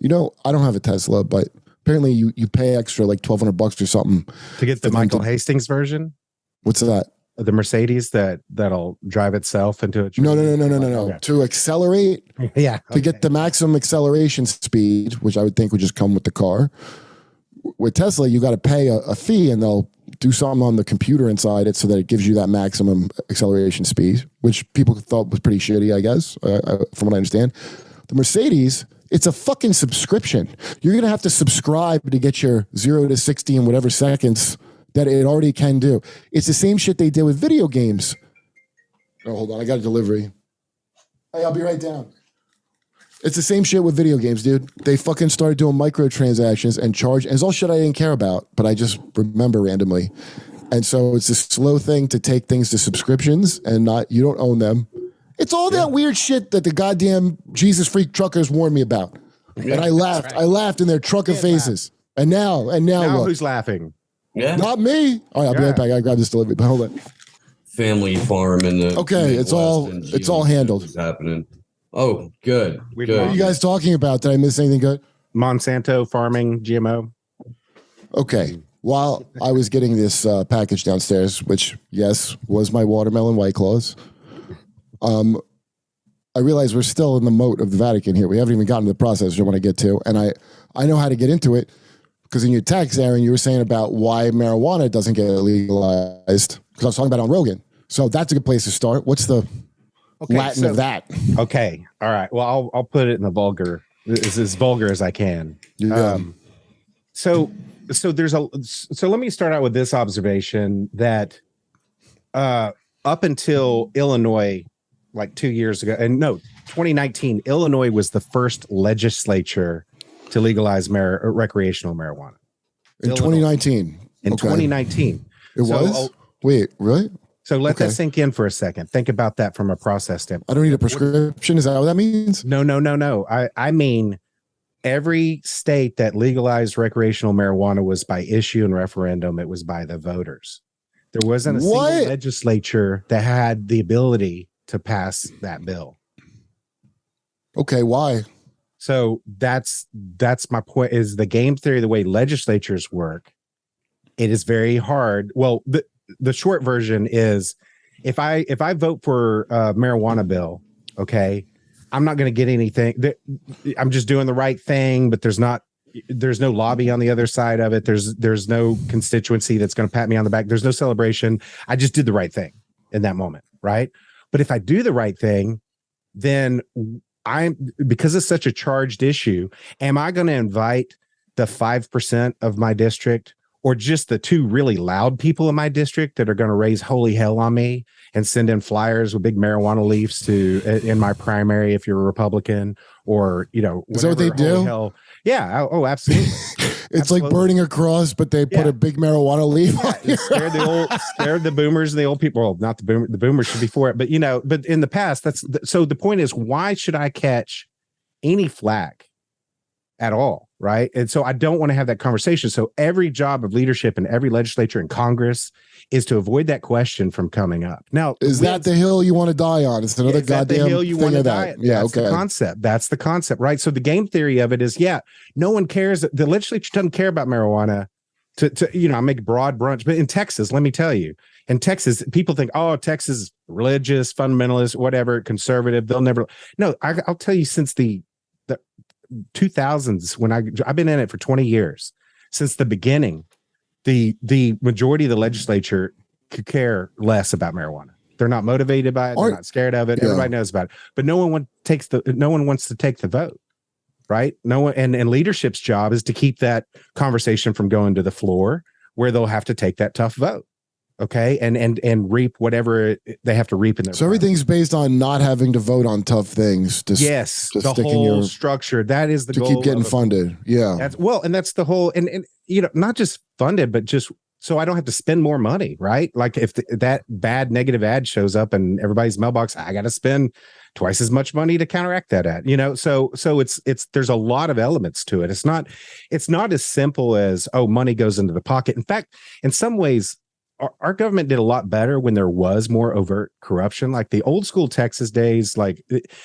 I don't have a Tesla, but apparently you pay extra like $1,200 or something to get the Michael Hastings version. What's that? The Mercedes that'll drive itself into a tree. No. Okay. To accelerate, to get the maximum acceleration speed, which I would think would just come with the car. With Tesla, you got to pay a fee, and they'll do something on the computer inside it so that it gives you that maximum acceleration speed, which people thought was pretty shitty, I guess, from what I understand. The Mercedes, it's a fucking subscription. You're going to have to subscribe to get your 0 to 60 in whatever seconds that it already can do. It's the same shit they did with video games. Oh, hold on. I got a delivery. Hey, I'll be right down. It's the same shit with video games, dude. They fucking started doing microtransactions and charge. And it's all shit I didn't care about, but I just remember randomly. And so it's a slow thing to take things to subscriptions and you don't own them. It's all that weird shit that the goddamn Jesus freak truckers warned me about. And I laughed. Right. I laughed in their trucker faces. And now look. Who's laughing? Yeah. Not me. All right, I'll be right back. I gotta grab this delivery. But hold on. Family farm in the okay. It's all handled. What's happening? Oh, good. What are you guys talking about? Did I miss anything good? Monsanto farming GMO. Okay. While I was getting this package downstairs, which yes was my watermelon White Claws, I realize we're still in the moat of the Vatican here. We haven't even gotten to the process which I want to get to, and I know how to get into it. Because in your text, Aaron, you were saying about why marijuana doesn't get legalized. Because I was talking about it on Rogan. So that's a good place to start. What's the Latin of that? Okay. All right. Well, I'll put it in the vulgar, as vulgar as I can. Yeah. So let me start out with this observation that up until Illinois, like 2 years ago, 2019, Illinois was the first legislature to legalize recreational marijuana. In 2019. In 2019. It was? Wait, really? So let that sink in for a second. Think about that from a process standpoint. I don't need a prescription. Is that what that means? No. I mean, every state that legalized recreational marijuana was by issue and referendum. It was by the voters. There wasn't a single legislature that had the ability to pass that bill. Okay, why? So that's my point, is the game theory, the way legislatures work, it is very hard. Well, the short version is if I vote for a marijuana bill, okay, I'm not going to get anything. I'm just doing the right thing, but there's no lobby on the other side of it. There's no constituency that's going to pat me on the back. There's no celebration. I just did the right thing in that moment, right? But if I do the right thing, then because it's such a charged issue, am I going to invite the 5% of my district or just the two really loud people in my district that are going to raise holy hell on me and send in flyers with big marijuana leaves in my primary if you're a Republican, or, is that what they do? Hell. Yeah. Oh, absolutely. It's like burning a cross, but they put a big marijuana leaf on you. Scared the boomers and the old people. Well, not the boomers. The boomers should be for it, but but in the past, so the point is, why should I catch any flack at all? Right. And so I don't want to have that conversation. So every job of leadership in every legislature and Congress is to avoid that question from coming up. Now, is that the hill you want to die on? It's another goddamn hill you want to die on. Yeah, That's the concept. That's the concept, right? So the game theory of it is, no one cares. The legislature doesn't care about marijuana. I make broad brunch, but in Texas, let me tell you, in Texas, people think, oh, Texas is religious, fundamentalist, whatever, conservative. They'll never. No, I'll tell you, since the 2000s, when I've been in it for 20 years, since the beginning, the majority of the legislature could care less about marijuana. They're not motivated by it. They're not scared of it. Yeah. Everybody knows about it, but no one wants to take the vote, right? No one, and leadership's job is to keep that conversation from going to the floor where they'll have to take that tough vote. Okay. And reap whatever they have to reap in their. So everything's based on not having to vote on tough things. Yes. The whole structure. That is the goal. To keep getting funded. Yeah. That's the whole, and not just funded, but just so I don't have to spend more money, right? Like if that bad negative ad shows up in everybody's mailbox, I got to spend twice as much money to counteract that ad, so it's there's a lot of elements to it. It's not as simple as, oh, money goes into the pocket. In fact, in some ways, our government did a lot better when there was more overt corruption. Like the old school Texas days, like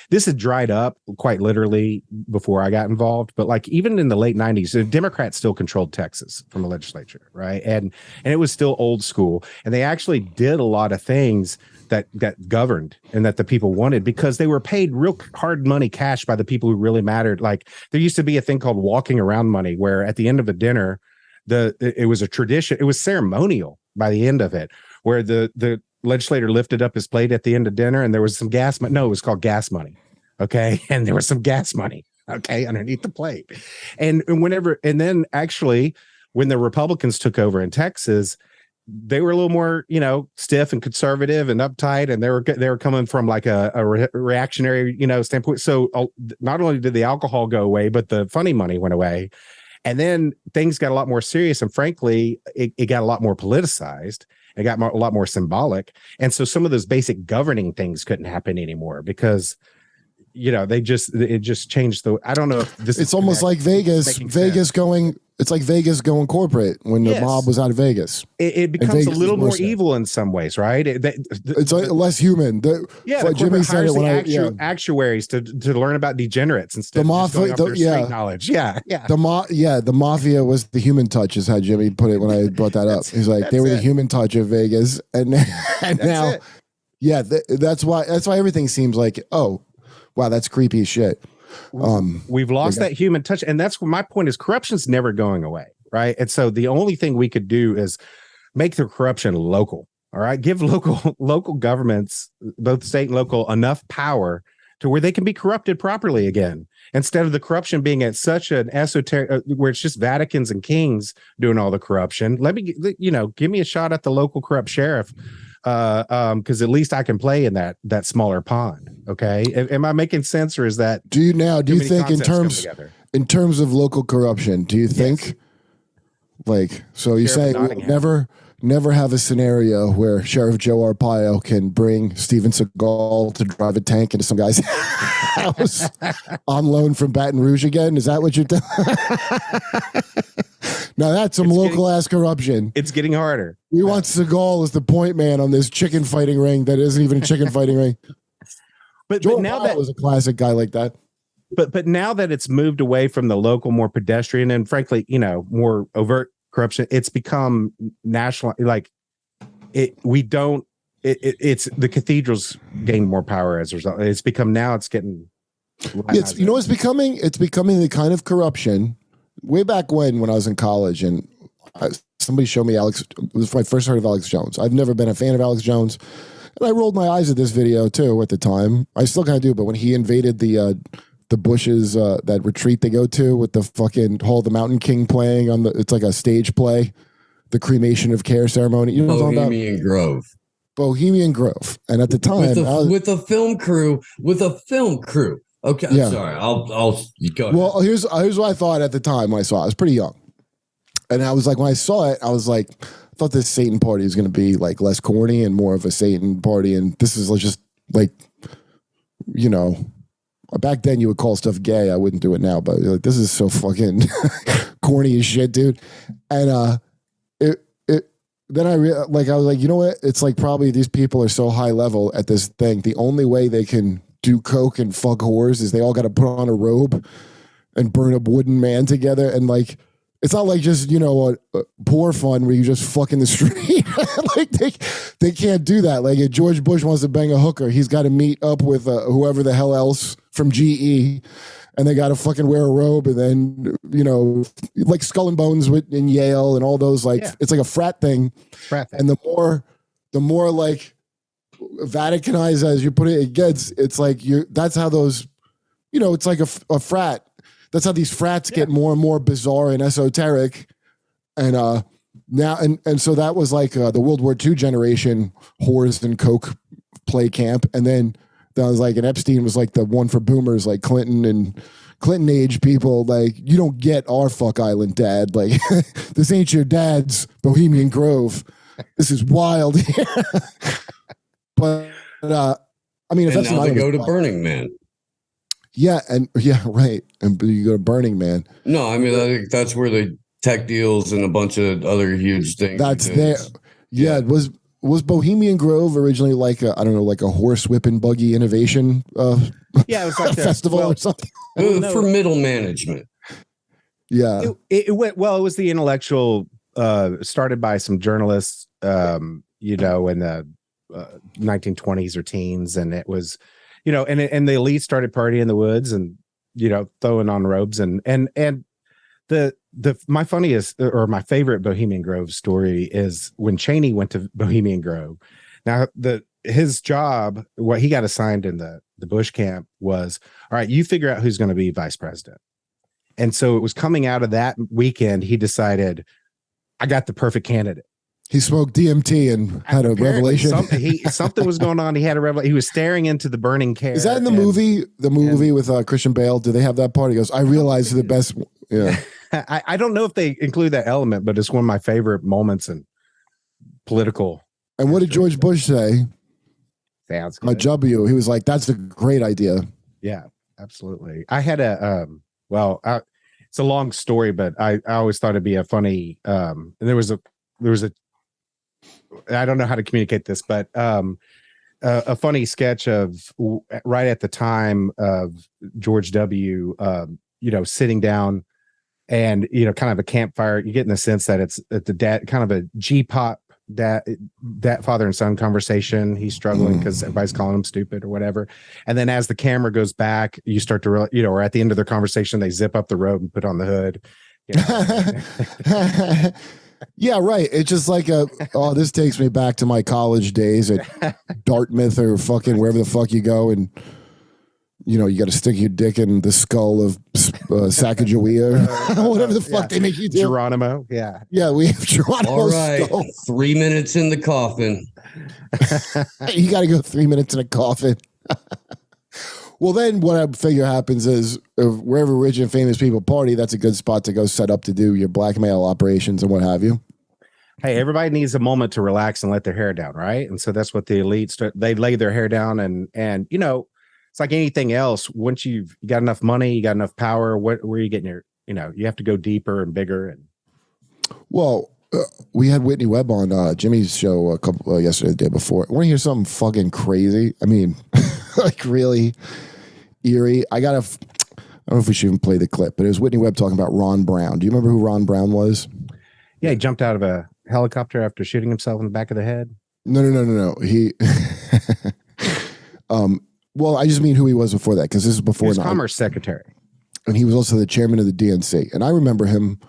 this had dried up quite literally before I got involved. But like even in the late 90s, the Democrats still controlled Texas from the legislature, right? And it was still old school. And they actually did a lot of things that governed and that the people wanted because they were paid real hard money cash by the people who really mattered. Like there used to be a thing called walking around money, where at the end of a dinner, it was a tradition. It was ceremonial by the end of it, where the legislator lifted up his plate at the end of dinner and there was some gas money. No, it was called gas money. Okay. And there was some gas money. Okay. Underneath the plate. And then actually when the Republicans took over in Texas, they were a little more, stiff and conservative and uptight, and they were coming from like a reactionary, standpoint. So not only did the alcohol go away, but the funny money went away, and then things got a lot more serious. And frankly, it got a lot more politicized. It got a lot more symbolic, and so some of those basic governing things couldn't happen anymore because it just changed the. I don't know if this. It's almost like Vegas going. It's like Vegas going corporate when the mob was out of Vegas. It becomes a little more evil in some ways, right? It's less human. Like Jimmy said it when actuaries to learn about degenerates instead of just going off their street knowledge. The mafia was the human touch, is how Jimmy put it when I brought that up. He's like they were the human touch of Vegas, and now, that's why everything seems like, oh, wow, that's creepy as shit. We've lost that human touch, and that's what my point is. Corruption's never going away, right? And so the only thing we could do is make the corruption local. All right, give local governments, both state and local, enough power to where they can be corrupted properly again, instead of the corruption being at such an esoteric where it's just Vaticans and kings doing all the corruption. Give me a shot at the local corrupt sheriff. Because at least I can play in that smaller pond. Okay, am I making sense, or is that? Do you think in terms of local corruption? Do you think you say never have a scenario where Sheriff Joe Arpaio can bring Steven Seagal to drive a tank into some guy's house on loan from Baton Rouge again? Is that what you're doing? Now that's some local ass corruption. It's getting harder. We want Seagal as the point man on this chicken fighting ring that isn't even a chicken fighting ring. But now that was a classic guy like that. But now that it's moved away from the local, more pedestrian and frankly, more overt corruption, it's become national. Like it's the cathedrals gain more power as a result. It's become it's getting. It's becoming the kind of corruption. Way back when I was in college, and somebody showed me Alex. It was my first heard of Alex Jones. I've never been a fan of Alex Jones, and I rolled my eyes at this video too at the time. I still kind of do, but when he invaded the bushes, that retreat they go to with the fucking Hall of the Mountain King playing on it's like a stage play, the cremation of care ceremony. You know what I'm talking about? Bohemian Grove, and at the time with a film crew. Okay, I'm sorry. I'll you go ahead. Well, here's what I thought at the time when I saw it. I was pretty young. And I was like, when I saw it, I was like, I thought this Satan party was going to be like less corny and more of a Satan party. And this is just like, back then you would call stuff gay. I wouldn't do it now, but like, this is so fucking corny as shit, dude. And then I was like, you know what? It's like probably these people are so high level at this thing. The only way they can do coke and fuck whores is they all got to put on a robe and burn a wooden man together, and like it's not like just a poor fun where you just fuck in the street. Like they can't do that. Like if George Bush wants to bang a hooker, he's got to meet up with whoever the hell else from GE, and they got to fucking wear a robe, and then like Skull and Bones in Yale and all those it's like a frat thing. And the more like Vaticanized as you put it gets, it's like that's how those it's like a frat. That's how these frats get more and more bizarre and esoteric. And now and so that was like the World War II generation whores and coke play camp, and then that was like, and Epstein was like the one for boomers like Clinton and Clinton age people. Like, you don't get our fuck island, dad. Like this ain't your dad's Bohemian Grove. This is wild here. But I mean, if that's now they go to Burning Man. Yeah, right. And you go to Burning Man. No, I mean, I think that's where the tech deals and a bunch of other huge things. That's there. Yeah, was Bohemian Grove originally like I don't know, like a horse whip and buggy innovation Yeah, it was like festival or something? For middle management. Yeah. It went well. It was the intellectual started by some journalists, in the 1920s or teens, and it was, and the elite started partying in the woods and throwing on robes and my funniest or my favorite Bohemian Grove story is when Cheney went to Bohemian Grove. Now his job, what he got assigned in the Bush camp was, all right, you figure out who's going to be vice president. And so it was coming out of that weekend, he decided, I got the perfect candidate. He smoked DMT and had a revelation. Something was going on. He had a revelation. He was staring into the burning care. Is that in the movie? The movie with Christian Bale? Do they have that part? He goes, I realize the best. Yeah. I don't know if they include that element, but it's one of my favorite moments in political. And what did George Bush say? Sounds good. W. He was like, that's a great idea. Yeah, absolutely. I had it's a long story, but I always thought it'd be a funny, and there was a, I don't know how to communicate this, but a funny sketch of right at the time of George W. Sitting down and kind of a campfire. You get in the sense that it's at the dad, kind of a G-pop dad father and son conversation. He's struggling because everybody's calling him stupid or whatever. And then as the camera goes back, you start to realize, or at the end of their conversation, they zip up the robe and put on the hood. Yeah, right. It's just like this takes me back to my college days at Dartmouth or fucking wherever the fuck you go. And, you got to stick your dick in the skull of Sacagawea or whatever the fuck they make you do. Geronimo. Yeah. Yeah, we have Geronimo. All right. Skull. 3 minutes in the coffin. You got to go 3 minutes in a coffin. Well, then what I figure happens is wherever rich and famous people party, that's a good spot to go set up to do your blackmail operations and what have you. Hey, everybody needs a moment to relax and let their hair down, right? And so that's what the elites they lay their hair down, and it's like anything else. Once you got enough money, you got enough power. Where are you getting your? You have to go deeper and bigger. And well, we had Whitney Webb on Jimmy's show a couple yesterday, the day before. Want to hear something fucking crazy? I mean, like really eerie. I don't know if we should even play the clip, but it was Whitney Webb talking about Ron Brown. Do you remember who Ron Brown was? Yeah, he jumped out of a helicopter after shooting himself in the back of the head. No. He, well, I just mean who he was before that, because this is before. He was Commerce Secretary, and he was also the chairman of the DNC. And I remember him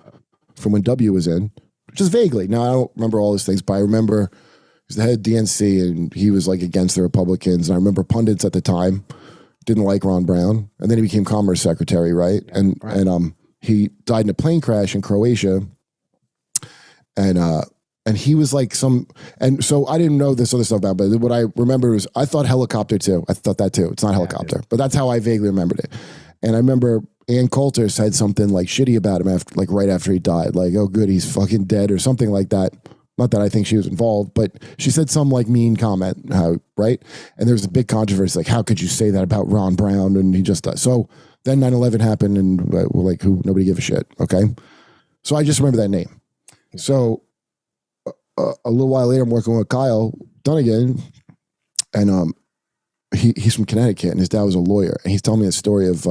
from when W was in, just vaguely. Now I don't remember all those things, but I remember he was the head of DNC, and he was like against the Republicans. And I remember pundits at the time didn't like Ron Brown, and then he became Commerce Secretary, right? Yeah, and right. And he died in a plane crash in Croatia, and he was like and so I didn't know this other stuff about, but what I remember was I thought helicopter too. I thought that too. It's not helicopter, but that's how I vaguely remembered it. And I remember Ann Coulter said something like shitty about him right after he died, like, oh good, he's fucking dead or something like that. Not that I think she was involved, but she said some like mean comment, right? And there was a big controversy, like, how could you say that about Ron Brown? And he just died. So then 9/11 happened, and we're like, nobody gave a shit. Okay. So I just remember that name. So a little while later, I'm working with Kyle Dunnigan, and he's from Connecticut, and his dad was a lawyer, and he's telling me a story of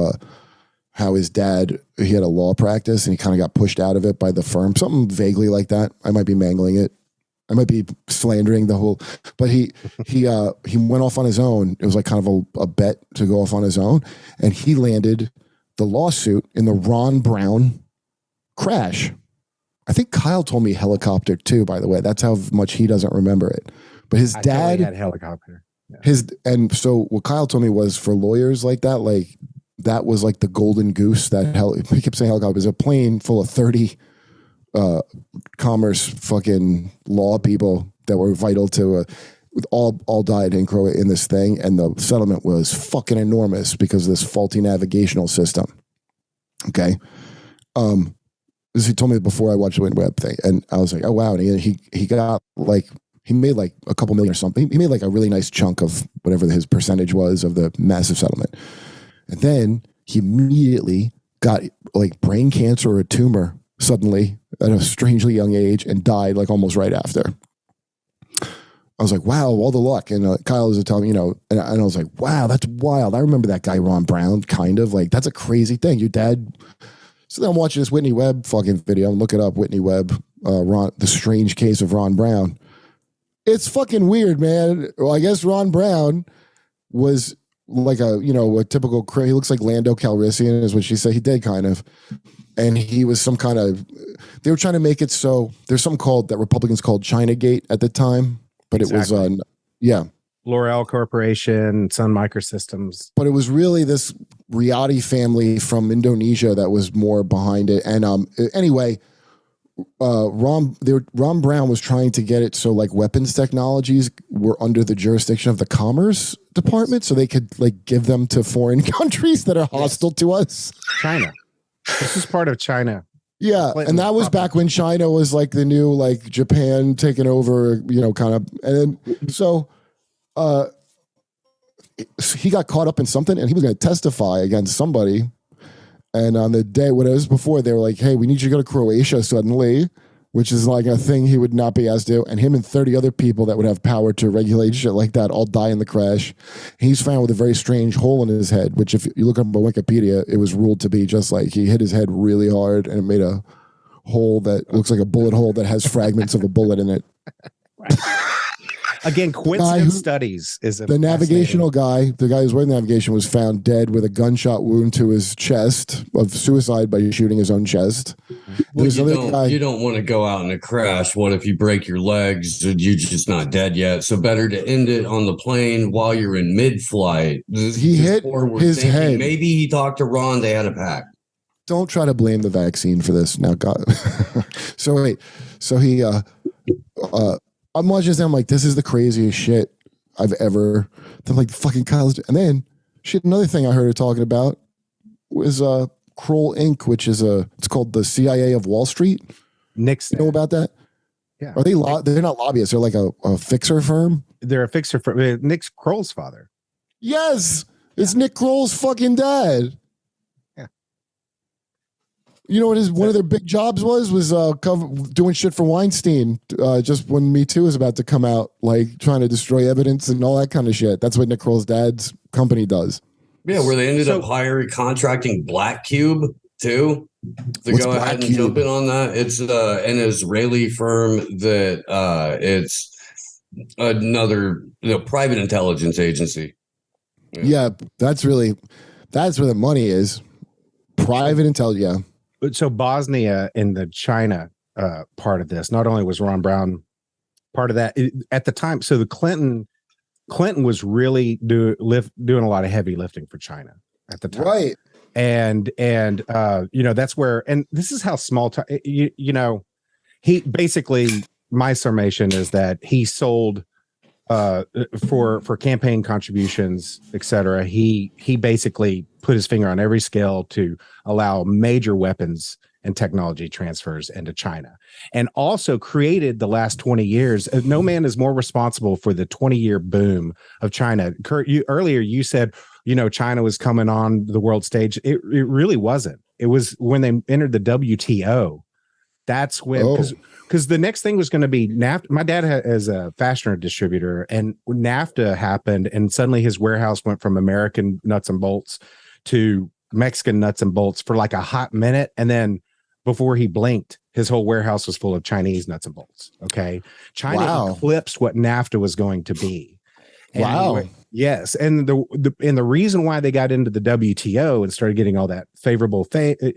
how his dad, he had a law practice, and he kind of got pushed out of it by the firm, something vaguely like that. I might be mangling it. I might be slandering the whole, but he went off on his own. It was like kind of a bet to go off on his own, and he landed the lawsuit in the Ron Brown crash. I think Kyle told me helicopter too, by the way. That's how much he doesn't remember it. But his dad had helicopter. Yeah. And so what Kyle told me was, for lawyers like that, like that was like the golden goose. He kept saying helicopter. It was a plane full of 30 commerce fucking law people that were vital to all died in this thing, and the settlement was fucking enormous because of this faulty navigational system. Okay. He told me before I watched the Whitney Webb thing, and I was like, oh wow. And he got like, he made like a couple million or something. He made like a really nice chunk of whatever his percentage was of the massive settlement. And then he immediately got like brain cancer or a tumor suddenly at a strangely young age and died like almost right after. I was like, wow, all the luck. And Kyle was telling me, and I was like, wow, that's wild. I remember that guy, Ron Brown, kind of like, that's a crazy thing. Your dad. So then I'm watching this Whitney Webb fucking video. Look it up, Whitney Webb, The Strange Case of Ron Brown. It's fucking weird, man. Well, I guess Ron Brown was like a typical, he looks like Lando Calrissian is what she said. He did kind of. And he was some kind of, they were trying to make it so, there's something called, that Republicans called Chinagate at the time. But exactly. It was L'Oreal Corporation, Sun Microsystems. But it was really this Riyadi family from Indonesia that was more behind it. And anyway, Ron Brown was trying to get it so like weapons technologies were under the jurisdiction of the Commerce Department, so they could like give them to foreign countries that are hostile to us. China. This is part of China. Yeah, and that was back when China was like the new like Japan taking over, kind of. And then, so he got caught up in something, and he was going to testify against somebody. And on the day when it was before, they were like, "Hey, we need you to go to Croatia suddenly," which is like a thing he would not be asked to do. And him and 30 other people that would have power to regulate shit like that all die in the crash. He's found with a very strange hole in his head, which if you look up on Wikipedia, it was ruled to be just like he hit his head really hard and it made a hole that looks like a bullet hole that has fragments of a bullet in it. Again, coincidence studies is the navigational guy. The guy who's wearing navigation was found dead with a gunshot wound to his chest of suicide by shooting his own chest. Well, you don't want to go out in a crash. What if you break your legs? You're just not dead yet. So better to end it on the plane while you're in mid-flight. He hit his head. Maybe he talked to Ron. They had a pact. Don't try to blame the vaccine for this now, God. So wait. So he. I'm watching this and I'm like, this is the craziest shit I've ever. I'm like, fucking Kyle's. And then shit, another thing I heard her talking about was Kroll Inc., which is it's called the CIA of Wall Street. Nick's you know about that? Yeah. Are they they're not lobbyists, they're like a fixer firm? They're a fixer firm. Nick's Kroll's father. Yes. It's Nick Kroll's fucking dad. You know what one of their big jobs was doing shit for Weinstein just when Me Too was about to come out, like trying to destroy evidence and all that kind of shit. That's what Nick Kroll's dad's company does. Yeah, where they ended up contracting Black Cube too to go ahead and jump in on that. It's an Israeli firm that it's another private intelligence agency. Yeah, that's where the money is. Private intelligence. Yeah. So Bosnia in the China part of this, not only was Ron Brown part of that at the time. So the Clinton was really doing a lot of heavy lifting for China at the time, right? And that's where, and this is how small time. He basically, my summation is that he sold for campaign contributions, etc. He basically put his finger on every scale to allow major weapons and technology transfers into China, and also created the last 20 years. No man is more responsible for the 20-year boom of China. Kurt, earlier you said, China was coming on the world stage. It really wasn't. It was when they entered the WTO. That's when, because the next thing was going to be NAFTA. My dad is a fastener distributor, and NAFTA happened, and suddenly his warehouse went from American nuts and bolts to Mexican nuts and bolts for like a hot minute, and then before he blinked, his whole warehouse was full of Chinese nuts and bolts. Okay, China eclipsed what NAFTA was going to be. And yes, and the reason why they got into the WTO and started getting all that favorable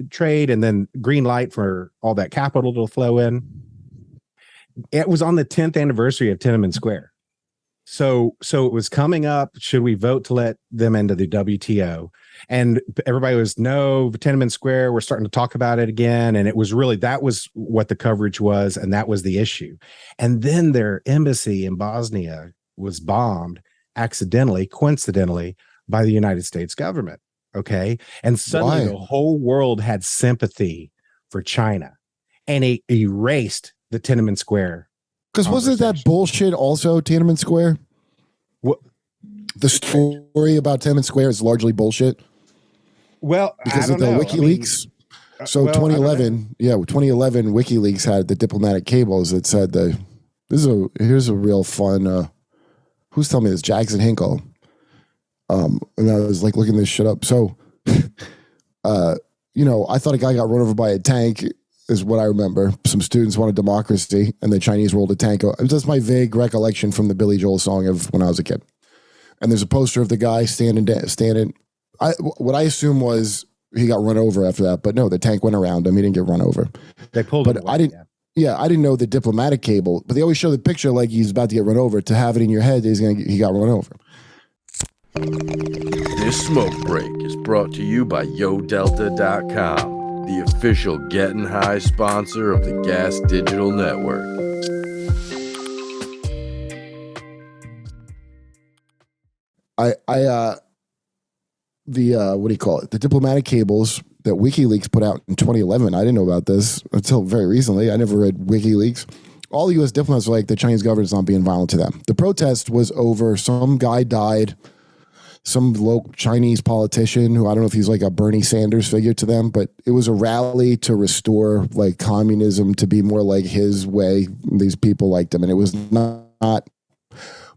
trade, and then green light for all that capital to flow in, it was on the 10th anniversary of Tiananmen Square. So it was coming up. Should we vote to let them into the WTO? And everybody was, no, Tiananmen Square, we're starting to talk about it again. And it was really, that was what the coverage was, and that was the issue. And then their embassy in Bosnia was bombed coincidentally, by the United States government. Okay. And suddenly the whole world had sympathy for China, and it erased the Tiananmen Square. Because wasn't that bullshit also Tiananmen Square? What? The story about Tiananmen Square is largely bullshit. Well, because of the WikiLeaks. 2011, 2011 WikiLeaks had the diplomatic cables that said Here's a real fun. Who's telling me this? Jackson Hinkle. And I was like looking this shit up. So, I thought a guy got run over by a tank. Is what I remember. Some students wanted democracy, and the Chinese rolled a tank. That's my vague recollection from the Billy Joel song of when I was a kid. And there's a poster of the guy standing. What I assume was he got run over after that, but no, the tank went around him. He didn't get run over. They pulled him away, I didn't. Yeah, I didn't know the diplomatic cable, but they always show the picture like he's about to get run over. To have it in your head, he got run over. This smoke break is brought to you by YoDelta.com. The official Getting High sponsor of the Gas Digital Network. What do you call it? The diplomatic cables that WikiLeaks put out in 2011. I didn't know about this until very recently. I never read WikiLeaks. All the U.S. diplomats were like, the Chinese government's not being violent to them. The protest was over. Some guy died. Some local Chinese politician who I don't know if he's like a Bernie Sanders figure to them, but it was a rally to restore like communism to be more like his way. These people liked him, and it was not.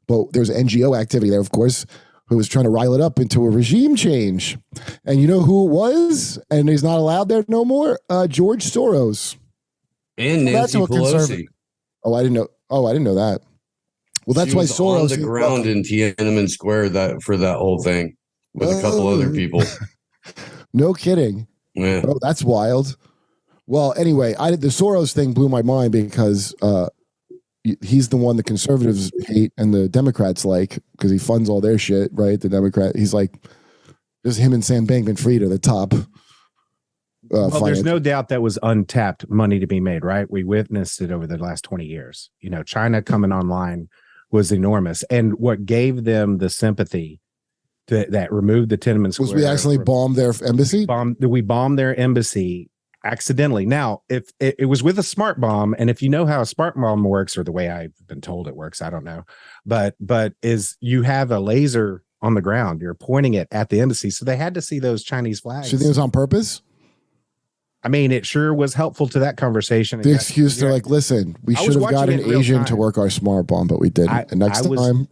But there's NGO activity there, of course, who was trying to rile it up into a regime change. And you know who it was? And he's not allowed there no more? George Soros. And Nancy Pelosi. Oh, I didn't know that. Well, that's why Soros on the ground in Tiananmen Square for that whole thing with a couple other people. No kidding. Yeah. Oh, that's wild. Well, anyway, the Soros thing blew my mind because he's the one the conservatives hate and the Democrats like because he funds all their shit, right? The Democrat, he's like, just him and Sam Bankman-Fried are the top. Well, there's no doubt that was untapped money to be made, right? We witnessed it over the last 20 years. China coming online was enormous. And what gave them the sympathy that removed the Tiananmen Square. Was we accidentally bombed their embassy? We bombed their embassy accidentally. Now, if it was with a smart bomb, and if you know how a smart bomb works, or the way I've been told it works, I don't know. But is you have a laser on the ground, you're pointing it at the embassy. So they had to see those Chinese flags. So you think it was on purpose? I mean, it sure was helpful to that conversation. The excuse, they're like, listen, we should have got an Asian to work our smart bomb, but we didn't. And next time.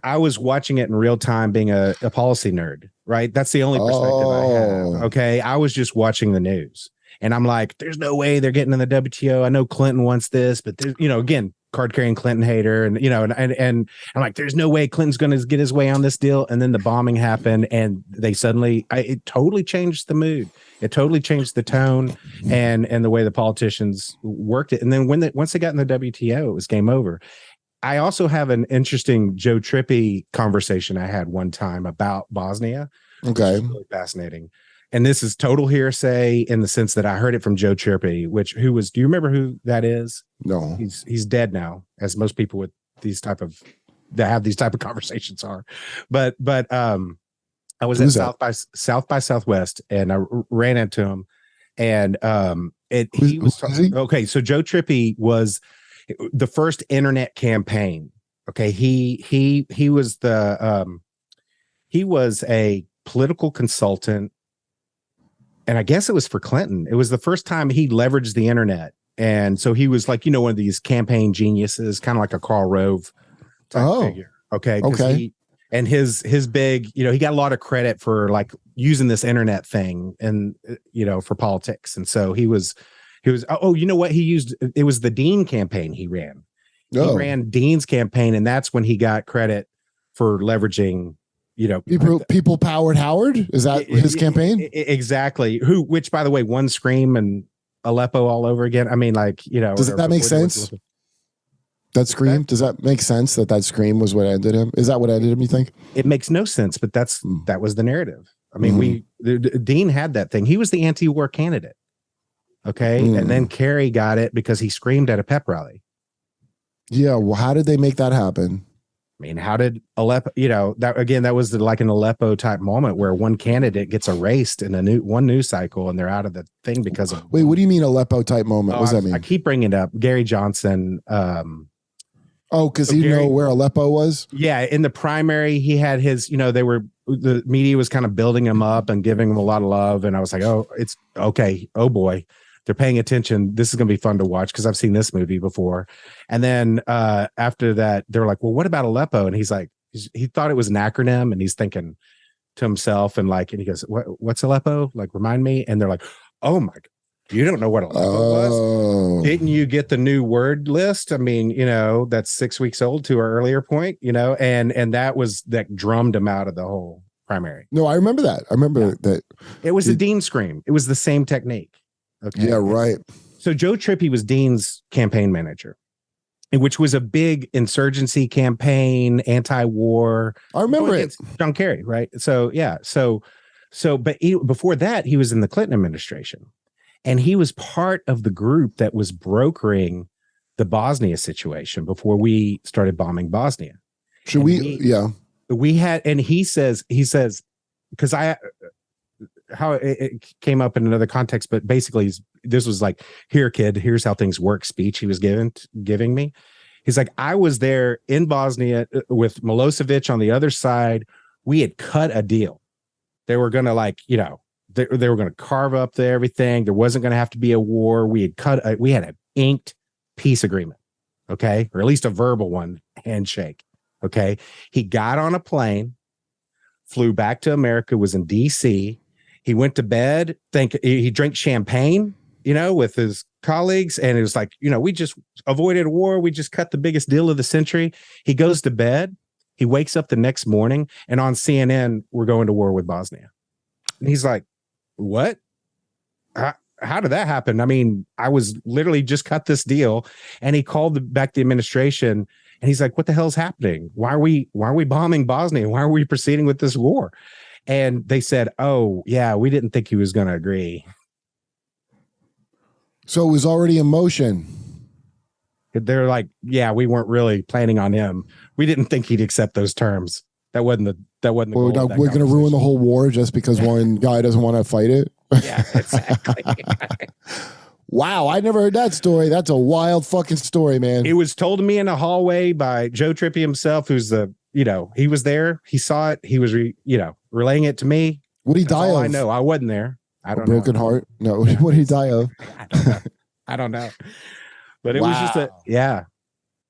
I was watching it in real time being a policy nerd, right? That's the only perspective I have. Okay. I was just watching the news and I'm like, there's no way they're getting in the WTO. I know Clinton wants this, but there's, again, card carrying Clinton hater. And, and I'm like, there's no way Clinton's going to get his way on this deal. And then the bombing happened and they suddenly, it totally changed the mood. It totally changed the tone and the way the politicians worked it. And then once they got in the WTO, it was game over. I also have an interesting Joe Trippi conversation I had one time about Bosnia. Okay. Which is really fascinating. And this is total hearsay in the sense that I heard it from Joe Trippi, do you remember who that is? No. He's dead now, as most people with that have these type of conversations are. But I was at South by Southwest and I ran into him and he was okay. So Joe Trippi was the first internet campaign. Okay. He was he was a political consultant and I guess it was for Clinton. It was the first time he leveraged the internet. And so he was like, one of these campaign geniuses, kind of like a Karl Rove type figure. Okay. Okay. And his big, he got a lot of credit for like using this internet thing and, for politics. And so he was, you know what? It was the Dean campaign he ran. He ran Dean's campaign. And that's when he got credit for leveraging, people powered Howard. Is that his campaign? Exactly. Which by the way, won Scream and Aleppo all over again. I mean, like, does that make sense? That Scream, does that make sense that Scream was what ended him? Is that what ended him, you think? It makes no sense, but that was the narrative. I mean, Dean had that thing. He was the anti-war candidate. Okay. And then Kerry got it because he screamed at a pep rally. Yeah. Well, how did they make that happen? I mean, how did Aleppo, that was like an Aleppo type moment where one candidate gets erased in one news cycle and they're out of the thing because of. Wait, what do you mean Aleppo type moment? What does that mean? I keep bringing it up. Gary Johnson. Because he know where Aleppo was? Yeah. In the primary, he had his, the media was kind of building him up and giving him a lot of love. And I was like, oh, it's okay. Oh boy. They're paying attention. This is going to be fun to watch because I've seen this movie before. And then after that, they're like, well, what about Aleppo? And he's like, he thought it was an acronym, and he's thinking to himself and he goes, what's Aleppo? Like, remind me. And they're like, oh my God, you don't know what Aleppo was? Didn't you get the new word list? I mean, that's 6 weeks old to our earlier point, and that drummed him out of the whole primary. No, I remember that. I remember that. It was the Dean scream. It was the same technique. Okay. Yeah, right. So Joe Trippi was Dean's campaign manager, which was a big insurgency campaign, anti-war. I remember it. John Kerry, right? So yeah. But before that, he was in the Clinton administration, and he was part of the group that was brokering the Bosnia situation before we started bombing Bosnia. We had, and he says, because how it came up in another context, but basically this was like, here, kid, here's how things work speech he was giving me. He's like, I was there in Bosnia with Milosevic on the other side. We had cut a deal. They were going to they were going to carve up everything. There wasn't going to have to be a war. We had an inked peace agreement. Okay. Or at least a verbal one, handshake. Okay. He got on a plane, flew back to America, was in DC. He went to bed, he drank champagne, with his colleagues. And it was like, we just avoided a war. We just cut the biggest deal of the century. He goes to bed. He wakes up the next morning, and on CNN, we're going to war with Bosnia. And he's like, what? How did that happen? I mean, I was literally just cut this deal. And he called back the administration, and he's like, what the hell's happening? Why are we bombing Bosnia? Why are we proceeding with this war? And they said, oh, yeah, we didn't think he was going to agree. So it was already in motion. They're like, yeah, we weren't really planning on him. We didn't think he'd accept those terms. That wasn't the goal. We're going to ruin the whole war just because one guy doesn't want to fight it. Yeah, exactly. Wow, I never heard that story. That's a wild fucking story, man. It was told to me in a hallway by Joe Trippi himself, who's he was there. He saw it. He was, relaying it to me. What did he die of? I know. I wasn't there. I don't know. Broken heart? No. What did he die of? I don't know. But it was just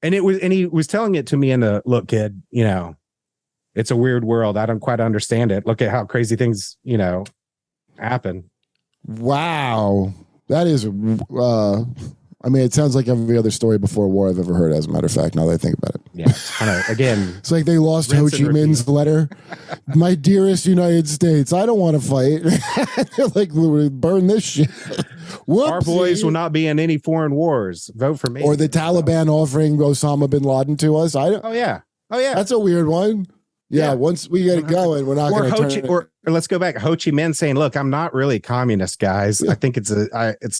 and he was telling it to me in the, look, kid, it's a weird world. I don't quite understand it. Look at how crazy things, happen. Wow. That is, it sounds like every other story before war I've ever heard, as a matter of fact, now that I think about it. Yeah. Kind of, again. It's like they lost Ho Chi Minh's letter. My dearest United States, I don't want to fight. They're like, burn this shit. Whoopsie. Our boys will not be in any foreign wars. Vote for me. Or the Taliban offering Osama bin Laden to us. Oh, yeah. That's a weird one. Yeah, once we get it going, we're not going to turn it. Or let's go back. Ho Chi Minh saying, "Look, I'm not really communist, guys. I think it's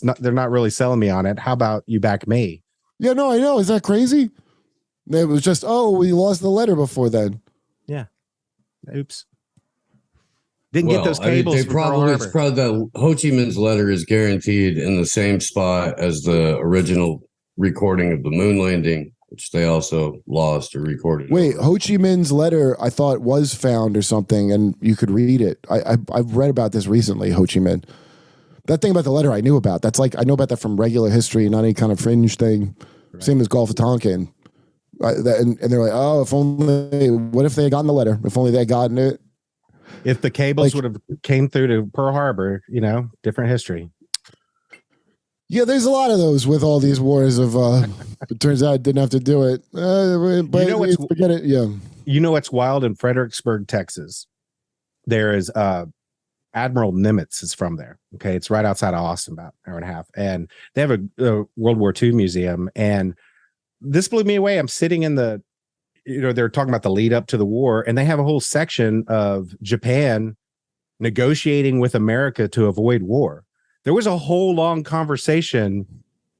not. They're not really selling me on it. How about you back me?" Yeah, no, I know. Is that crazy? It was just, we lost the letter before then. Yeah. Oops. Didn't get those cables. It's probably that Ho Chi Minh's letter is guaranteed in the same spot as the original recording of the moon landing, which they also lost or recorded. Wait, Ho Chi Minh's letter, I thought, was found or something, and you could read it. I've read about this recently, Ho Chi Minh. That thing about the letter I knew about. That's like, I know about that from regular history, not any kind of fringe thing. Right. Same as Gulf of Tonkin. And they're like, if only, what if they had gotten the letter? If only they had gotten it. If the cables would have came through to Pearl Harbor, different history. Yeah, there's a lot of those with all these wars of, it turns out it didn't have to do it. But forget it. Yeah. What's wild in Fredericksburg, Texas? There is Admiral Nimitz is from there. Okay. It's right outside of Austin, about an hour and a half. And they have a World War II museum. And this blew me away. I'm sitting in the, they're talking about the lead up to the war, and they have a whole section of Japan negotiating with America to avoid war. There was a whole long conversation,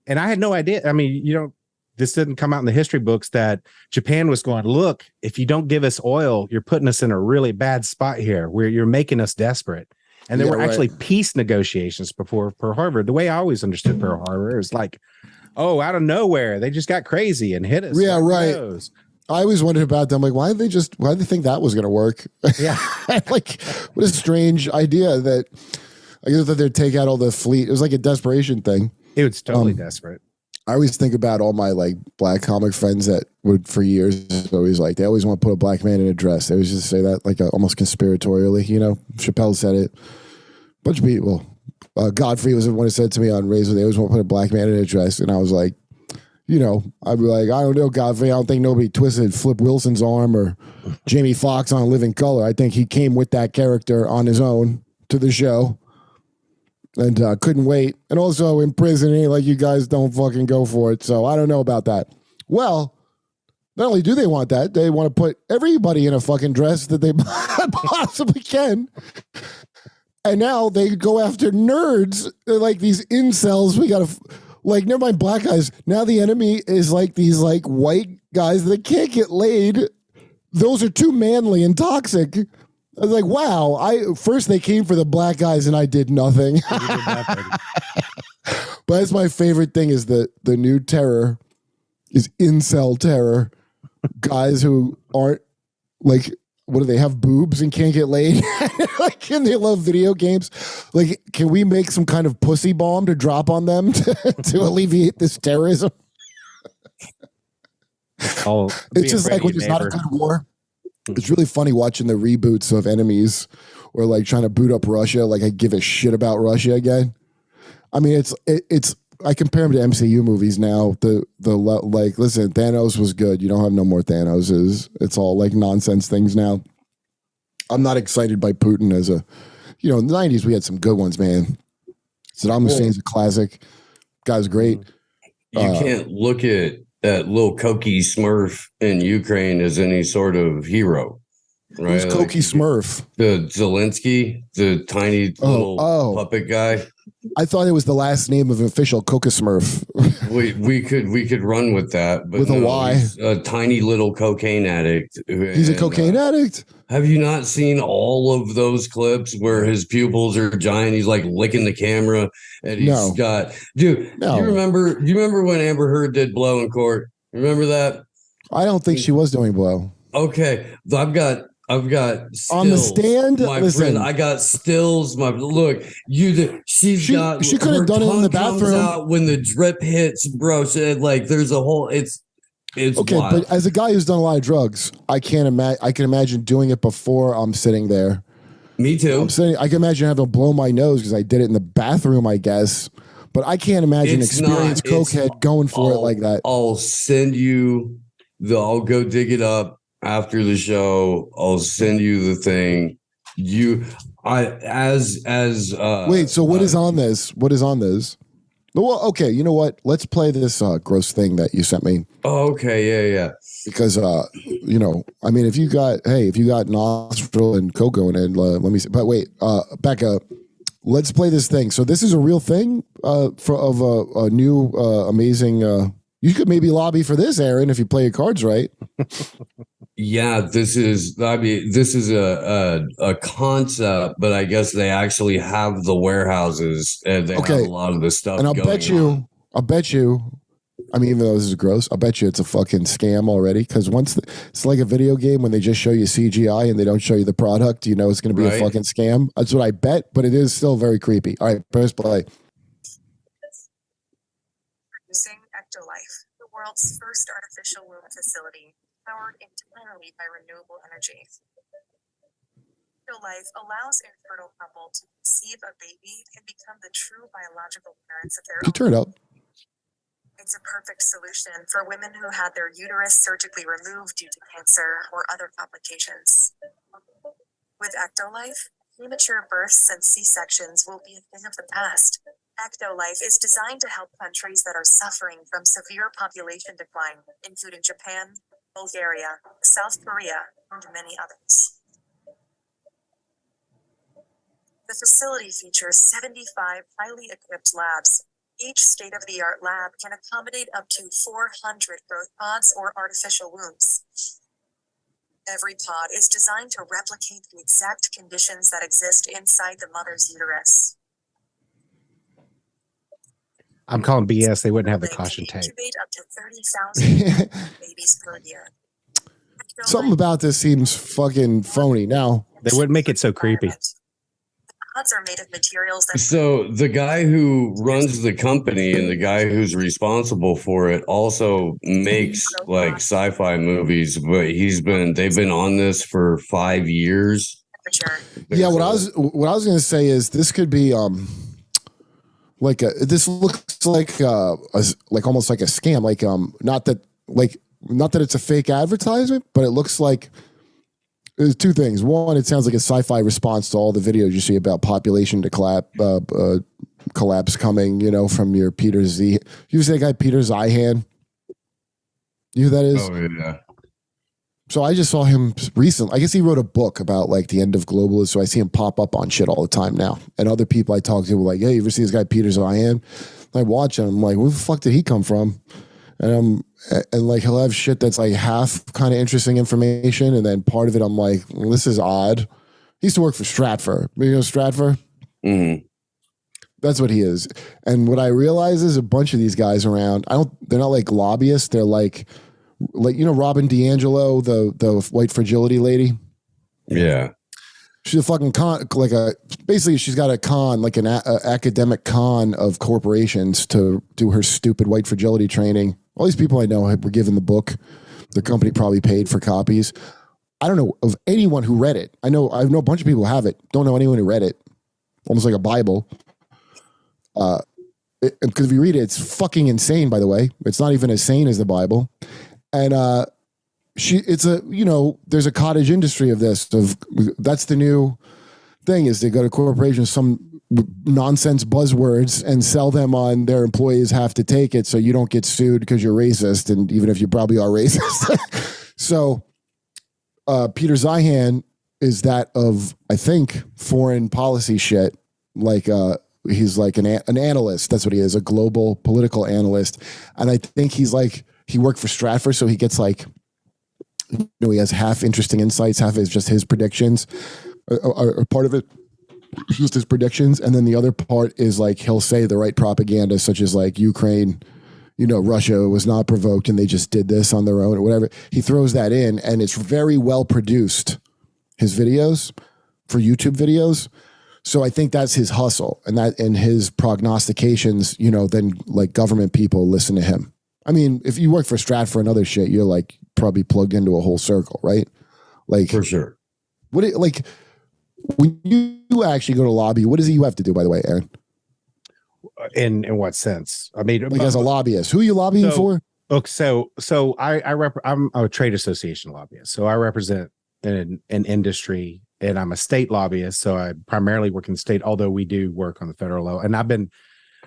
and I had no idea. I mean, this didn't come out in the history books that Japan was going, look, if you don't give us oil, you're putting us in a really bad spot here where you're making us desperate. And there were actually peace negotiations before Pearl Harbor. The way I always understood Pearl Harbor is like, out of nowhere, they just got crazy and hit us. Yeah, right. I always wondered about them. Like, why did they think that was going to work? Yeah. Like, what a strange idea that I guess that they'd take out all the fleet. It was like a desperation thing. It was totally desperate. I always think about all my like black comic friends that would for years always like they always want to put a black man in a dress. They always just say that like almost conspiratorially. You know, Chappelle said it. A bunch of people. Godfrey was the one who said to me on Razor, they always want to put a black man in a dress, and I was like, you know, I'd be like, I don't know, Godfrey. I don't think nobody twisted Flip Wilson's arm or Jamie Foxx on Living Color. I think he came with that character on his own to the show. And couldn't wait. And also in prison, ain't like you guys don't fucking go for it. So I don't know about that. Well, not only do they want that, they want to put everybody in a fucking dress that they possibly can. And now they go after nerds. They're like these incels. We got to, like, never mind black guys. Now the enemy is like these like white guys that can't get laid. Those are too manly and toxic. I was like, wow, first they came for the black guys and I did nothing. But that's my favorite thing is the new terror is incel terror. Guys who aren't like, what do they have, boobs and can't get laid? Like, and they love video games. Like, can we make some kind of pussy bomb to drop on them to alleviate this terrorism? It's just like when there's not a good war. It's really funny watching the reboots of Enemies or like trying to boot up Russia. Like I give a shit about Russia again. I mean, it's I compare them to MCU movies now. Like, listen, Thanos was good. You don't have no more Thanoses. It's all like nonsense things now. I'm not excited by Putin as a, you know, in the 90s we had some good ones, man. Saddam Hussein's a classic. Guy's great. You can't look at little Koki Smurf in Ukraine as any sort of hero, right? Who's Koki Smurf? The Zelensky, the tiny little puppet guy. I thought it was the last name of an official Coca Smurf. we could run with that, but with a Y. He's a tiny little cocaine addict. He's a cocaine addict. Have you not seen all of those clips where his pupils are giant? He's like licking the camera, and he's got. Dude, do you remember when Amber Heard did blow in court? Remember that? I don't think she was doing blow. Okay, I've got stills, on the stand. My friend, I got stills. She could have done it in the bathroom. Out when the drip hits, bro. Like there's a whole. It's okay, wild. But as a guy who's done a lot of drugs, I can imagine doing it before I'm sitting there. Me too. I can imagine having to blow my nose because I did it in the bathroom, I guess. But I can't imagine experienced cokehead going for it like that. I'll send you I'll go dig it up after the show. I'll send you the thing. Wait, so what is on this? What is on this? Well, okay, you know what? Let's play this gross thing that you sent me. Oh, okay, yeah. Because you know, I mean, if you got nostril and cocoa in it, let me see. But wait, back up. Let's play this thing. So this is a real thing of a new amazing. You could maybe lobby for this, Aaron, if you play your cards right. Yeah, this is a concept, but I guess they actually have the warehouses and they have a lot of the stuff. And I'll bet you, I mean, even though this is gross, I'll bet you it's a fucking scam already. Because it's like a video game when they just show you CGI and they don't show you the product, you know it's going to be a fucking scam. That's what I bet, but it is still very creepy. All right, press play. Producing Ectolife, the world's first artificial womb facility, powered entirely by renewable energy. Ectolife allows infertile couple to conceive a baby and become the true biological parents of their own. Turn it up. It's a perfect solution for women who had their uterus surgically removed due to cancer or other complications. With Ectolife, premature births and C-sections will be a thing of the past. Ectolife is designed to help countries that are suffering from severe population decline, including Japan, Bulgaria, South Korea, and many others. The facility features 75 highly equipped labs. Each state-of-the-art lab can accommodate up to 400 growth pods or artificial wombs. Every pod is designed to replicate the exact conditions that exist inside the mother's uterus. I'm calling BS. They wouldn't have the caution tape. Incubate up to 30,000 babies per year. Something about this seems fucking phony. Now they wouldn't make it so creepy. Pods are made of materials that. So the guy who runs the company and the guy who's responsible for it also makes like sci-fi movies, but they've been on this for 5 years. Yeah, what I was going to say is this could be this looks like almost like a scam, not that it's a fake advertisement, but it looks like there's two things. One, it sounds like a sci-fi response to all the videos you see about population collapse coming, from your Peter Z. You see that guy Peter Zeihan? You know who that is? Oh yeah. So I just saw him recently. I guess he wrote a book about like the end of globalism. So I see him pop up on shit all the time now. And other people I talk to were like, "Hey, you ever see this guy Peter Zeihan?" I watch him. I'm like, "Where the fuck did he come from?" And like he'll have shit that's like half kind of interesting information, and then part of it I'm like, well, this is odd. He used to work for Stratfor. You know Stratfor? Mm-hmm. That's what he is. And what I realize is a bunch of these guys around. They're not like lobbyists. They're like Robin DiAngelo, the white fragility lady. Yeah. She's a fucking con, basically she's got a con, like an academic con of corporations to do her stupid white fragility training. All these people I know were given the book. The company probably paid for copies. I don't know of anyone who read it. I know a bunch of people who have it. Don't know anyone who read it. Almost like a Bible. Because if you read it, it's fucking insane, by the way. It's not even as sane as the Bible. And there's a cottage industry of this. That's the new thing, is they go to corporations, some nonsense buzzwords, and sell them on their employees have to take it so you don't get sued because you're racist, and even if you probably are racist. So Peter Zeihan is that of, I think, foreign policy shit. Like he's like an analyst. That's what he is, a global political analyst. And I think he worked for Stratfor, so he gets like, he has half interesting insights, half is just his predictions. Part of it is just his predictions, and then the other part is like he'll say the right propaganda, such as like Ukraine, Russia was not provoked and they just did this on their own or whatever. He throws that in, and it's very well produced, his videos for YouTube videos. So I think that's his hustle, and his prognostications, then like government people listen to him. I mean, if you work for Stratfor and other shit, you're like probably plugged into a whole circle, right? Like for sure. When you actually go to lobby, what is it you have to do, by the way, Aaron? In what sense? I mean, like as a lobbyist, who are you lobbying for? Okay, so I'm a trade association lobbyist. So I represent an industry, and I'm a state lobbyist. So I primarily work in the state, although we do work on the federal level. And I've been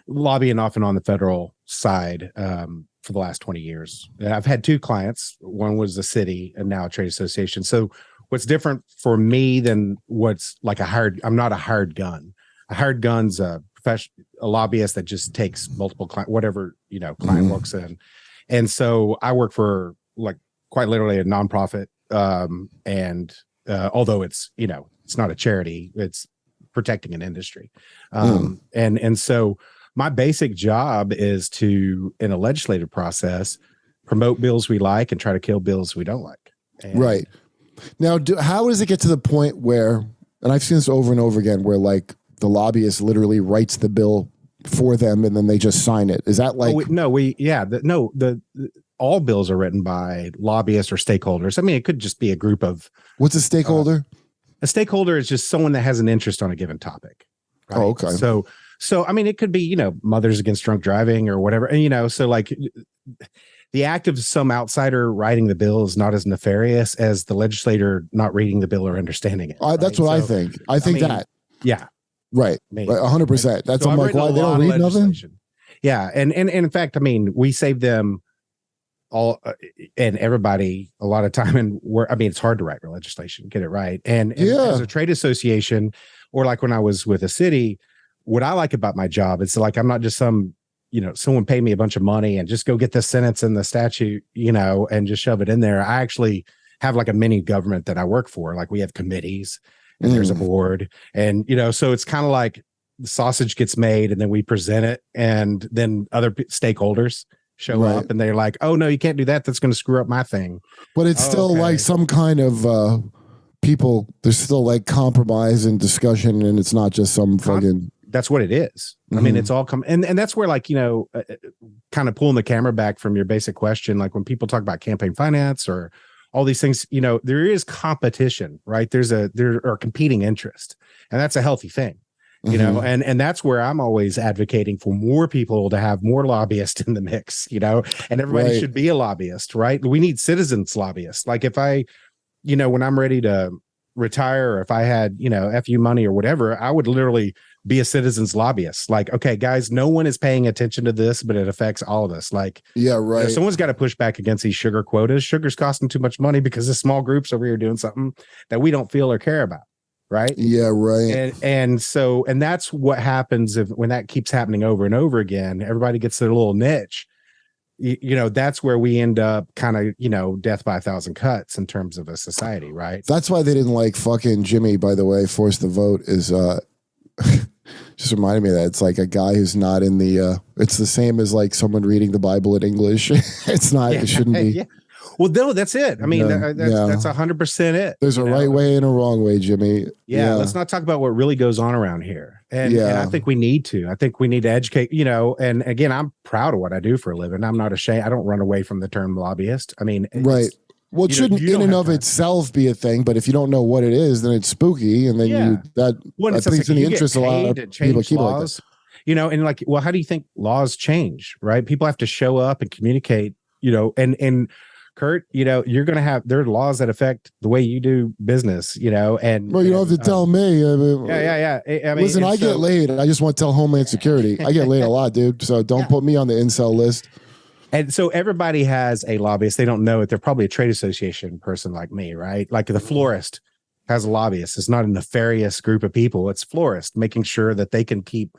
lobbying off and on the federal side for the last 20 years. And I've had two clients. One was the city, and now a trade association. So what's different for me than what's like I'm not a hired gun. A hired gun's a lobbyist that just takes multiple client, whatever, client works in. And so I work for like quite literally a nonprofit. And although it's not a charity, it's protecting an industry. And so my basic job is to, in a legislative process, promote bills we like and try to kill bills we don't like. Right. Now, how does it get to the point where, and I've seen this over and over again, where like the lobbyist literally writes the bill for them and then they just sign it? Is that like? All bills are written by lobbyists or stakeholders. I mean, it could just be a group of. What's a stakeholder? A stakeholder is just someone that has an interest on a given topic. Right? Oh, okay. So, I mean, it could be, Mothers Against Drunk Driving or whatever. And, so like the act of some outsider writing the bill is not as nefarious as the legislator not reading the bill or understanding it. Right? That's what I think. I think that. Yeah. Right. 100%. That's, I'm like, why they don't read nothing? Yeah. And in fact, I mean, we save them all and everybody a lot of time. And it's hard to write legislation, get it right. And as a trade association, or like when I was with a city, what I like about my job, it's like, I'm not just someone pay me a bunch of money and just go get the sentence and the statute, and just shove it in there. I actually have like a mini government that I work for. Like we have committees and there's a board, and, so it's kind of like the sausage gets made and then we present it, and then other stakeholders show up and they're like, oh no, you can't do that. That's going to screw up my thing. But it's still like some kind of people, there's still like compromise and discussion, and it's not just some fucking. That's what it is. I mean, it's all and that's where, like, kind of pulling the camera back from your basic question, like when people talk about campaign finance or all these things, there is competition, right? There are competing interests, and that's a healthy thing, and that's where I'm always advocating for more people to have more lobbyists in the mix, and everybody should be a lobbyist, right? We need citizens lobbyists. Like if I, when I'm ready to retire, or if I had, FU money or whatever, I would literally be a citizens lobbyist. Like, okay, guys, no one is paying attention to this, but it affects all of us. Like, yeah, right. Someone's got to push back against these sugar quotas. Sugar's costing too much money because the small groups over here doing something that we don't feel or care about. Right. Yeah, right. And that's what happens when that keeps happening over and over again. Everybody gets their little niche. That's where we end up kind of, death by 1,000 cuts in terms of a society, right? That's why they didn't like fucking Jimmy, by the way, forced the vote is just reminded me of that it's like a guy who's not in the it's the same as like someone reading the Bible in English. It's not, it shouldn't be. Yeah. Well, no, that's it. I mean, that's 100% it. There's a right way and a wrong way, Jimmy. Yeah, let's not talk about what really goes on around here. And I think we need to. I think we need to educate, and again, I'm proud of what I do for a living. I'm not ashamed. I don't run away from the term lobbyist. I mean, right. Well, it shouldn't in and of itself be a thing, but if you don't know what it is, then it's spooky, and then I think it's in the interest of a lot of people keep laws, like that. And like, well, how do you think laws change, right? People have to show up and communicate, and Kurt, you're going to have, there are laws that affect the way you do business, and. Well, you don't have to tell me. I mean, yeah. I mean, listen, I get laid. I just want to tell Homeland Security. I get laid a lot, dude. So don't put me on the incel list. And so everybody has a lobbyist. They don't know it. They're probably a trade association person like me, right? Like the florist has a lobbyist. It's not a nefarious group of people. It's florist making sure that they can keep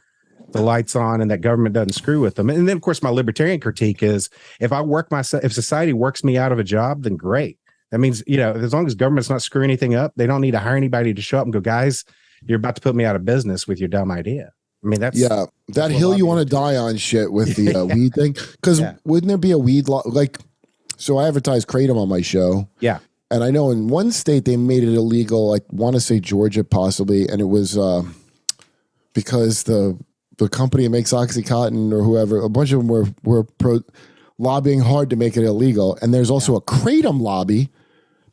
the lights on and that government doesn't screw with them. And then, of course, my libertarian critique is if society works me out of a job, then great. That means, as long as government's not screwing anything up, they don't need to hire anybody to show up and go, guys, you're about to put me out of business with your dumb idea. I mean, that's that hill you want to die on shit with the weed thing. Because wouldn't there be a weed law? Like, so I advertise Kratom on my show. Yeah. And I know in one state they made it illegal. I want to say Georgia possibly. And it was because the company that makes OxyContin or whoever, a bunch of them were lobbying hard to make it illegal. And there's also a Kratom lobby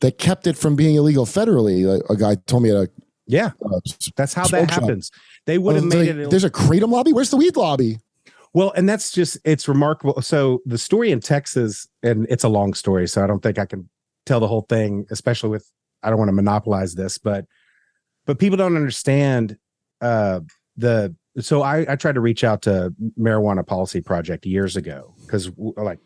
that kept it from being illegal federally. Like, a guy told me that's how that happens. They would have made it. There's a Kratom lobby? Where's the weed lobby? Well, and that's it's remarkable. So the story in Texas, and it's a long story, so I don't think I can tell the whole thing, especially I don't want to monopolize this, but people don't understand so I tried to reach out to Marijuana Policy Project years ago, because like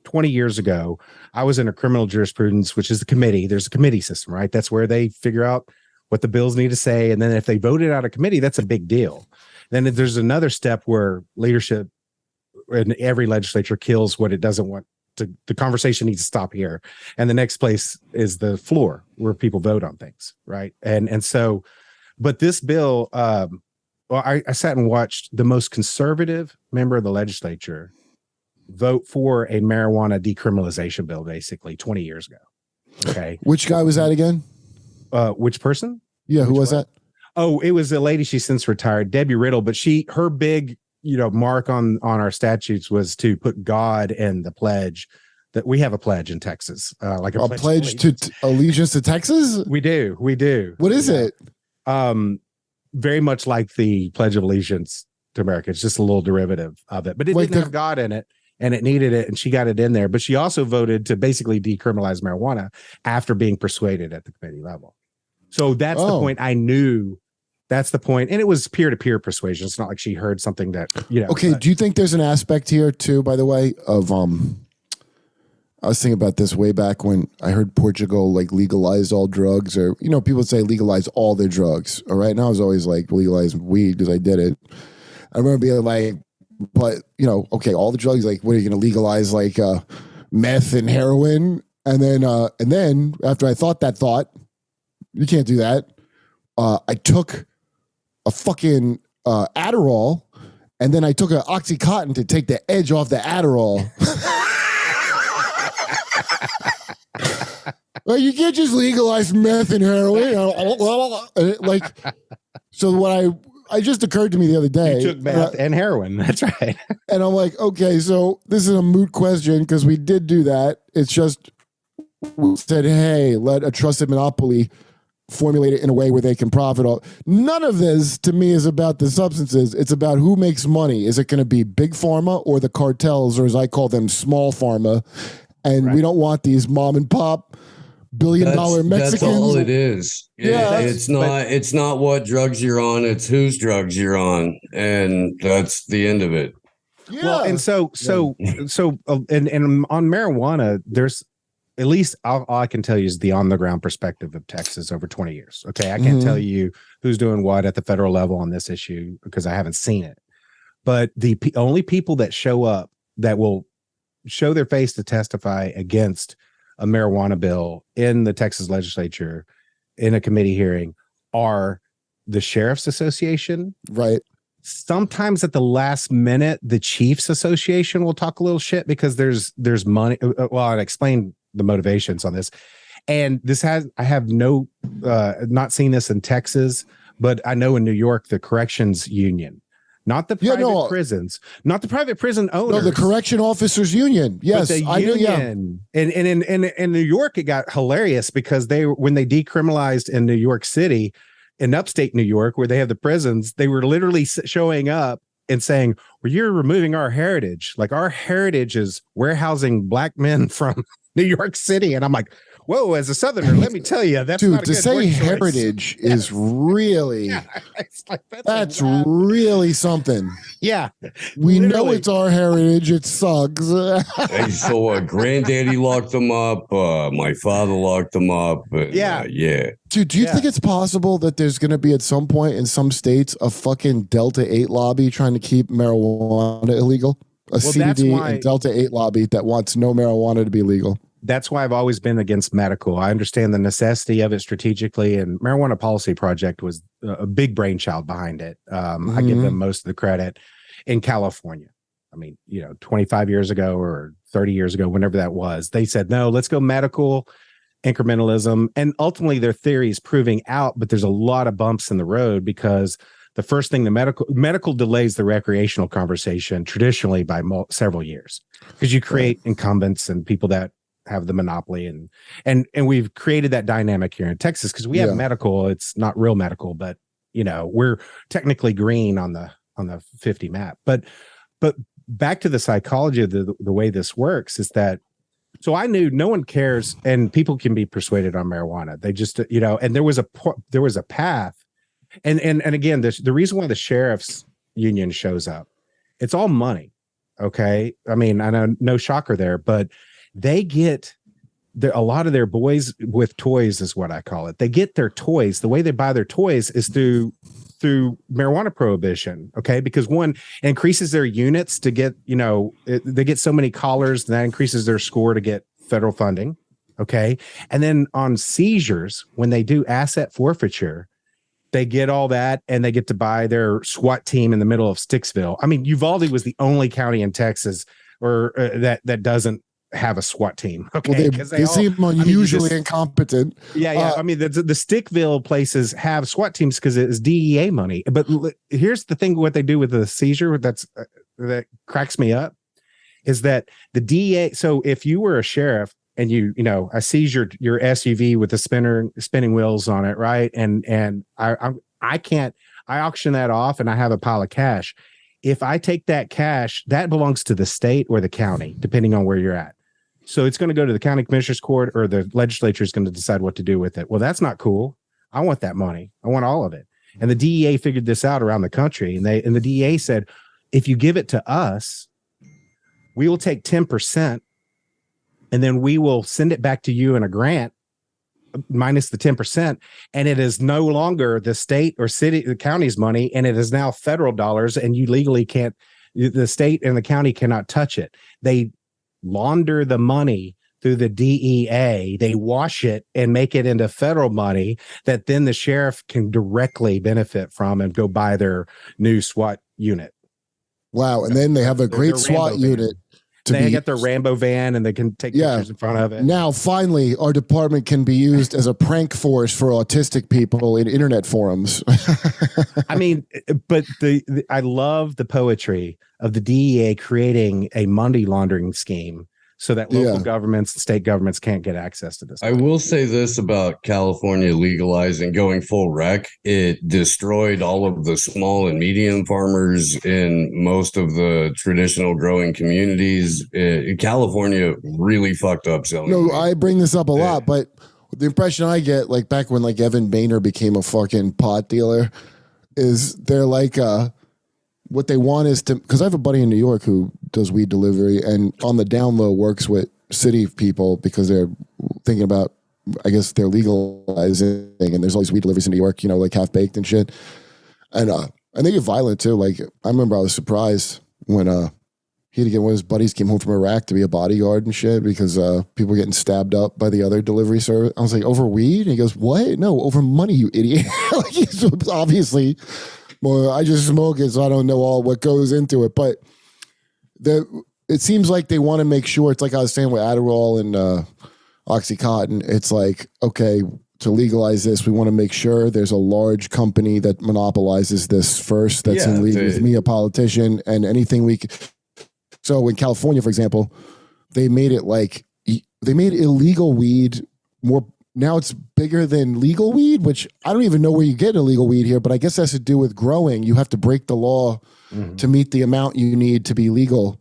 20 years ago, I was in a criminal jurisprudence, which is the committee. There's a committee system, right? That's where they figure out what the bills need to say. And then if they voted out a committee, that's a big deal. Then there's another step where leadership in every legislature kills what it doesn't want to. The conversation needs to stop here. And the next place is the floor where people vote on things. Right. And so, but this bill, I sat and watched the most conservative member of the legislature vote for a marijuana decriminalization bill, basically 20 years ago. Okay. Which guy was that again? Which person? Yeah, who was that? Oh, it was a lady. She's since retired, Debbie Riddle. But her big, mark on our statutes was to put God in the pledge. That we have a pledge in Texas, like a pledge to allegiance to Texas. We do. What is it? Very much like the Pledge of Allegiance to America. It's just a little derivative of it, but it didn't have God in it, and it needed it, and she got it in there. But she also voted to basically decriminalize marijuana after being persuaded at the committee level. So that's the point. I knew that's the point. And it was peer-to-peer persuasion. It's not like she heard something that, Okay. Do you think there's an aspect here too, by the way, of, I was thinking about this way back when I heard Portugal like legalized all drugs, or, people say legalize all their drugs. All right. And I was always like legalize weed because I did it. I remember being like, but okay, all the drugs, like, what are you going to legalize? Like, meth and heroin. And then after I thought that thought, you can't do that. I took a fucking Adderall, and then I took an OxyContin to take the edge off the Adderall. Like, you can't just legalize meth and heroin. Like, so what I just occurred to me the other day. You took meth and heroin. That's right. And I'm like, okay, so this is a moot question because we did do that. It's just we said, hey, let a trusted monopoly formulate it in a way where they can profit all. None of this to me is about the substances. It's about who makes money. Is it going to be big pharma or the cartels, or as I call them, small pharma? And we don't want these mom and pop billion-dollar Mexicans. That's all it is. Yeah, it's not what drugs you're on. It's whose drugs you're on, and that's the end of it. Yeah. Well, and so on marijuana, there's at least all I can tell you is the on the ground perspective of Texas over 20 years. Okay. I can't tell you who's doing what at the federal level on this issue because I haven't seen it. But the only people that show up that will show their face to testify against a marijuana bill in the Texas legislature in a committee hearing are the Sheriff's Association. Right. Sometimes at the last minute, the Chiefs Association will talk a little shit because there's money. Well, I'll explain the motivations on this. And I have not seen this in Texas, but I know in New York, the corrections union, not the private prisons, not the private prison owners. No, the correction officers union. Yes, I do. Yeah. And in New York, it got hilarious because when they decriminalized in New York City, in upstate New York, where they have the prisons, they were literally showing up and saying, well, you're removing our heritage. Like, our heritage is warehousing black men from New York City. And I'm like, whoa, as a Southerner, let me tell you, that's dude, not a to good say word choice. heritage is really, that's really something. Yeah. We know it's our heritage. It sucks. Hey, so granddaddy locked them up. My father locked them up. And, yeah. Dude, do you think it's possible that there's going to be at some point in some states a fucking Delta 8 lobby trying to keep marijuana illegal? A CBD and Delta 8 lobby that wants no marijuana to be legal. That's why I've always been against medical. I understand the necessity of it strategically, and Marijuana Policy Project was a big brainchild behind it. I give them most of the credit in California. I mean, 25 years ago or 30 years ago, whenever that was, they said, no, let's go medical incrementalism. And ultimately their theory is proving out, but there's a lot of bumps in the road because the first thing, the medical delays the recreational conversation traditionally by several years because you create incumbents and people that have the monopoly, and we've created that dynamic here in Texas because we have medical. It's not real medical, but we're technically green on the 50 map. But back to the psychology of the way this works is that. So I knew no one cares, and people can be persuaded on marijuana. They just and there was a path. And again, the reason why the sheriff's union shows up, it's all money. Okay. I mean, I know no shocker there, but they get a lot of their boys with toys is what I call it. They get their toys. The way they buy their toys is through marijuana prohibition. Okay. Because one increases their units to get, they get so many collars and that increases their score to get federal funding. Okay. And then on seizures, when they do asset forfeiture, they get all that and they get to buy their SWAT team in the middle of Sticksville. I mean, Uvalde was the only county in Texas or that doesn't have a SWAT team. Okay. Well, they seem unusually incompetent. Yeah. I mean, the Stickville places have SWAT teams because it's DEA money. But here's the thing: what they do with the seizure that cracks me up is that the DEA. So if you were a sheriff and I seize your SUV with the spinning wheels on it, right? And I auction that off and I have a pile of cash. If I take that cash, that belongs to the state or the county, depending on where you're at. So it's going to go to the county commissioner's court or the legislature is going to decide what to do with it. Well, that's not cool. I want that money. I want all of it. And the DEA figured this out around the country. And the DEA said, if you give it to us, we will take 10% and then we will send it back to you in a grant minus the 10%. And it is no longer the state or the county's money. And it is now federal dollars. And you legally can't, the state and the county cannot touch it. They launder the money through the DEA. They wash it and make it into federal money that then the sheriff can directly benefit from and go buy their new SWAT unit. Wow. And then they have a great SWAT unit. They get their Rambo van and they can take pictures in front of it. Now, finally, our department can be used as a prank force for autistic people in internet forums. I mean, but I love the poetry of the DEA creating a money laundering scheme so that local governments and state governments can't get access to this. I will say this about California legalizing going full rec. It destroyed all of the small and medium farmers in most of the traditional growing communities. California really fucked up selling. No, I bring this up a lot, but the impression I get, like back when like Evan Boehner became a fucking pot dealer, is they're like, what they want is to, because I have a buddy in New York who does weed delivery and on the down low works with city people because they're thinking about, I guess they're legalizing, and there's all these weed deliveries in New York, you know, like half baked and shit. And they get violent too. Like I remember I was surprised when he had to get one of his buddies came home from Iraq to be a bodyguard and shit because people were getting stabbed up by the other delivery service. I was like, over weed? And he goes, what? No, over money, you idiot. Like he's obviously, well, I just smoke it, so I don't know all what goes into it. But it seems like they want to make sure, it's like I was saying with Adderall and Oxycontin, it's like, okay, to legalize this, we want to make sure there's a large company that monopolizes this first that's in league with me, a politician, and anything we could. So in California, for example, they made it like, they made illegal weed more. Now it's bigger than legal weed, which I don't even know where you get illegal weed here, but I guess that has to do with growing. You have to break the law to meet the amount you need to be legal.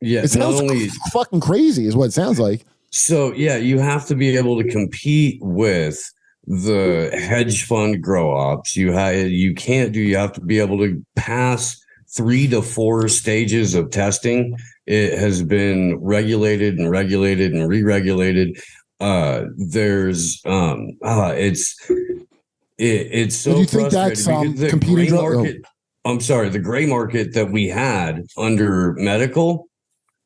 Yeah, it sounds fucking crazy is what it sounds like. So, yeah, you have to be able to compete with the hedge fund grow ops. You have to be able to pass 3 to 4 stages of testing. It has been regulated and regulated and re-regulated. It's so do you think that's competing drug market? I'm sorry, the gray market that we had under medical,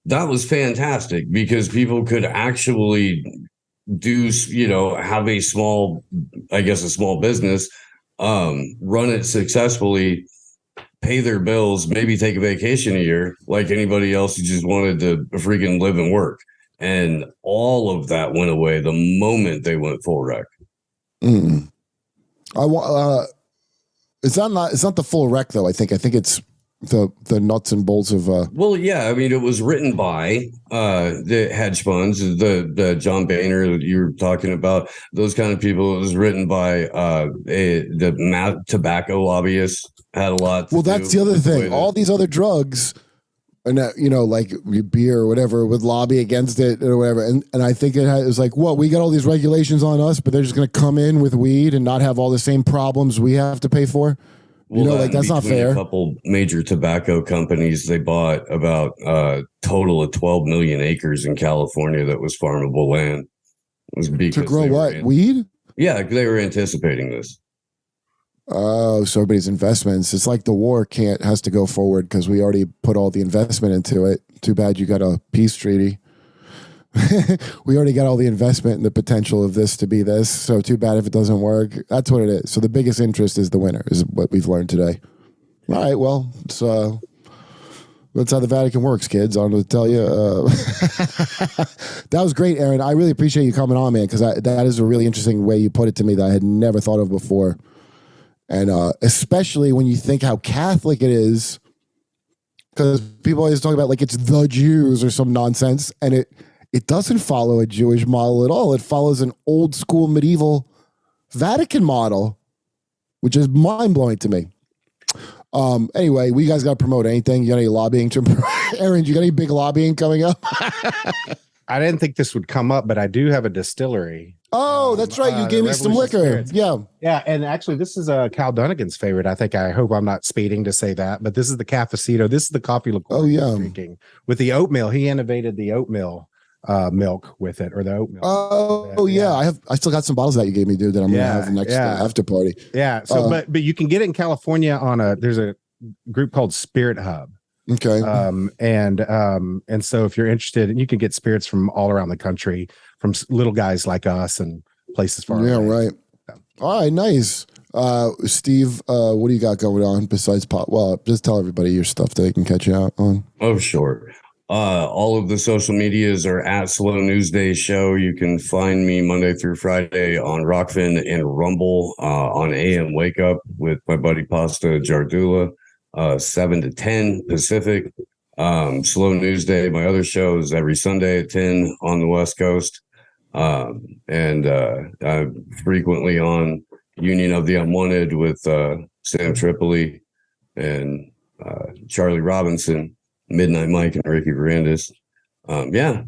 that was fantastic because people could actually do, have a small business, run it successfully, pay their bills, maybe take a vacation a year like anybody else who just wanted to freaking live and work. And all of that went away the moment they went full rec. Mm. It's not the full rec though. I think it's the nuts and bolts of. Well, yeah, I mean, it was written by the hedge funds, the John Boehner that you were talking about, those kind of people. It was written by the tobacco lobbyists. Had a lot. Well, that's the other thing. All these other drugs. And like beer or whatever would lobby against it or whatever. And I think it was like, what, we got all these regulations on us, but they're just going to come in with weed and not have all the same problems we have to pay for. Well, that's not fair. A couple major tobacco companies, they bought about a total of 12 million acres in California that was farmable land. It was because to grow what? Weed? Yeah, they were anticipating this. Oh, so everybody's investments. It's like the war has to go forward because we already put all the investment into it. Too bad you got a peace treaty. We already got all the investment and the potential of this to be this. So too bad if it doesn't work. That's what it is. So the biggest interest is the winner, is what we've learned today. All right, well, that's how the Vatican works, kids. I'm going to tell you. That was great, Aaron. I really appreciate you coming on, man, because that is a really interesting way you put it to me that I had never thought of before. And especially when you think how Catholic it is, because people always talk about like it's the Jews or some nonsense, and it doesn't follow a Jewish model at all. It follows an old school medieval Vatican model, which is mind blowing to me. Anyway, we guys got to promote anything. You got any lobbying Aaron? You got any big lobbying coming up? I didn't think this would come up, but I do have a distillery. Oh, that's right. You gave me some liquor. Spirits. Yeah. Yeah. And actually, this is Cal Dunnigan's favorite. I hope I'm not speeding to say that, but this is the Cafecito. This is the coffee liqueur. Oh, yeah. Drinking with the oatmeal. He innovated the oatmeal milk with it, or the oatmeal. Oh, yeah. I still got some bottles that you gave me, dude, that I'm going to have the next after party. Yeah. So, but you can get it in California there's a group called Spirit Hub. Okay. And so if you're interested, you can get spirits from all around the country, from little guys like us and places far away. Yeah, right. All right, nice. Steve, what do you got going on besides pot? Well, just tell everybody your stuff that they can catch you out on. Oh, sure. All of the social medias are at Slow News Day Show. You can find me Monday through Friday on Rockfin and Rumble, on AM Wake Up with my buddy Pasta Jardula, 7 to 10 Pacific. Slow News Day, my other show, is every Sunday at 10 on the West Coast. And I'm frequently on Union of the Unwanted with Sam Tripoli and Charlie Robinson, Midnight Mike, and Ricky Varandas. Yeah,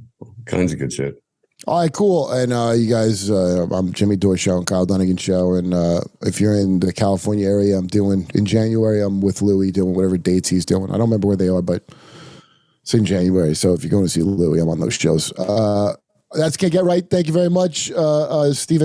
kinds of good shit. All right, cool. And you guys, I'm Jimmy Dore Show and Kyle Dunnigan Show. And if you're in the California area, in January, I'm with Louie doing whatever dates he's doing. I don't remember where they are, but it's in January. So if you're going to see Louie, I'm on those shows. That's Can't Get Right. Thank you very much, Steve.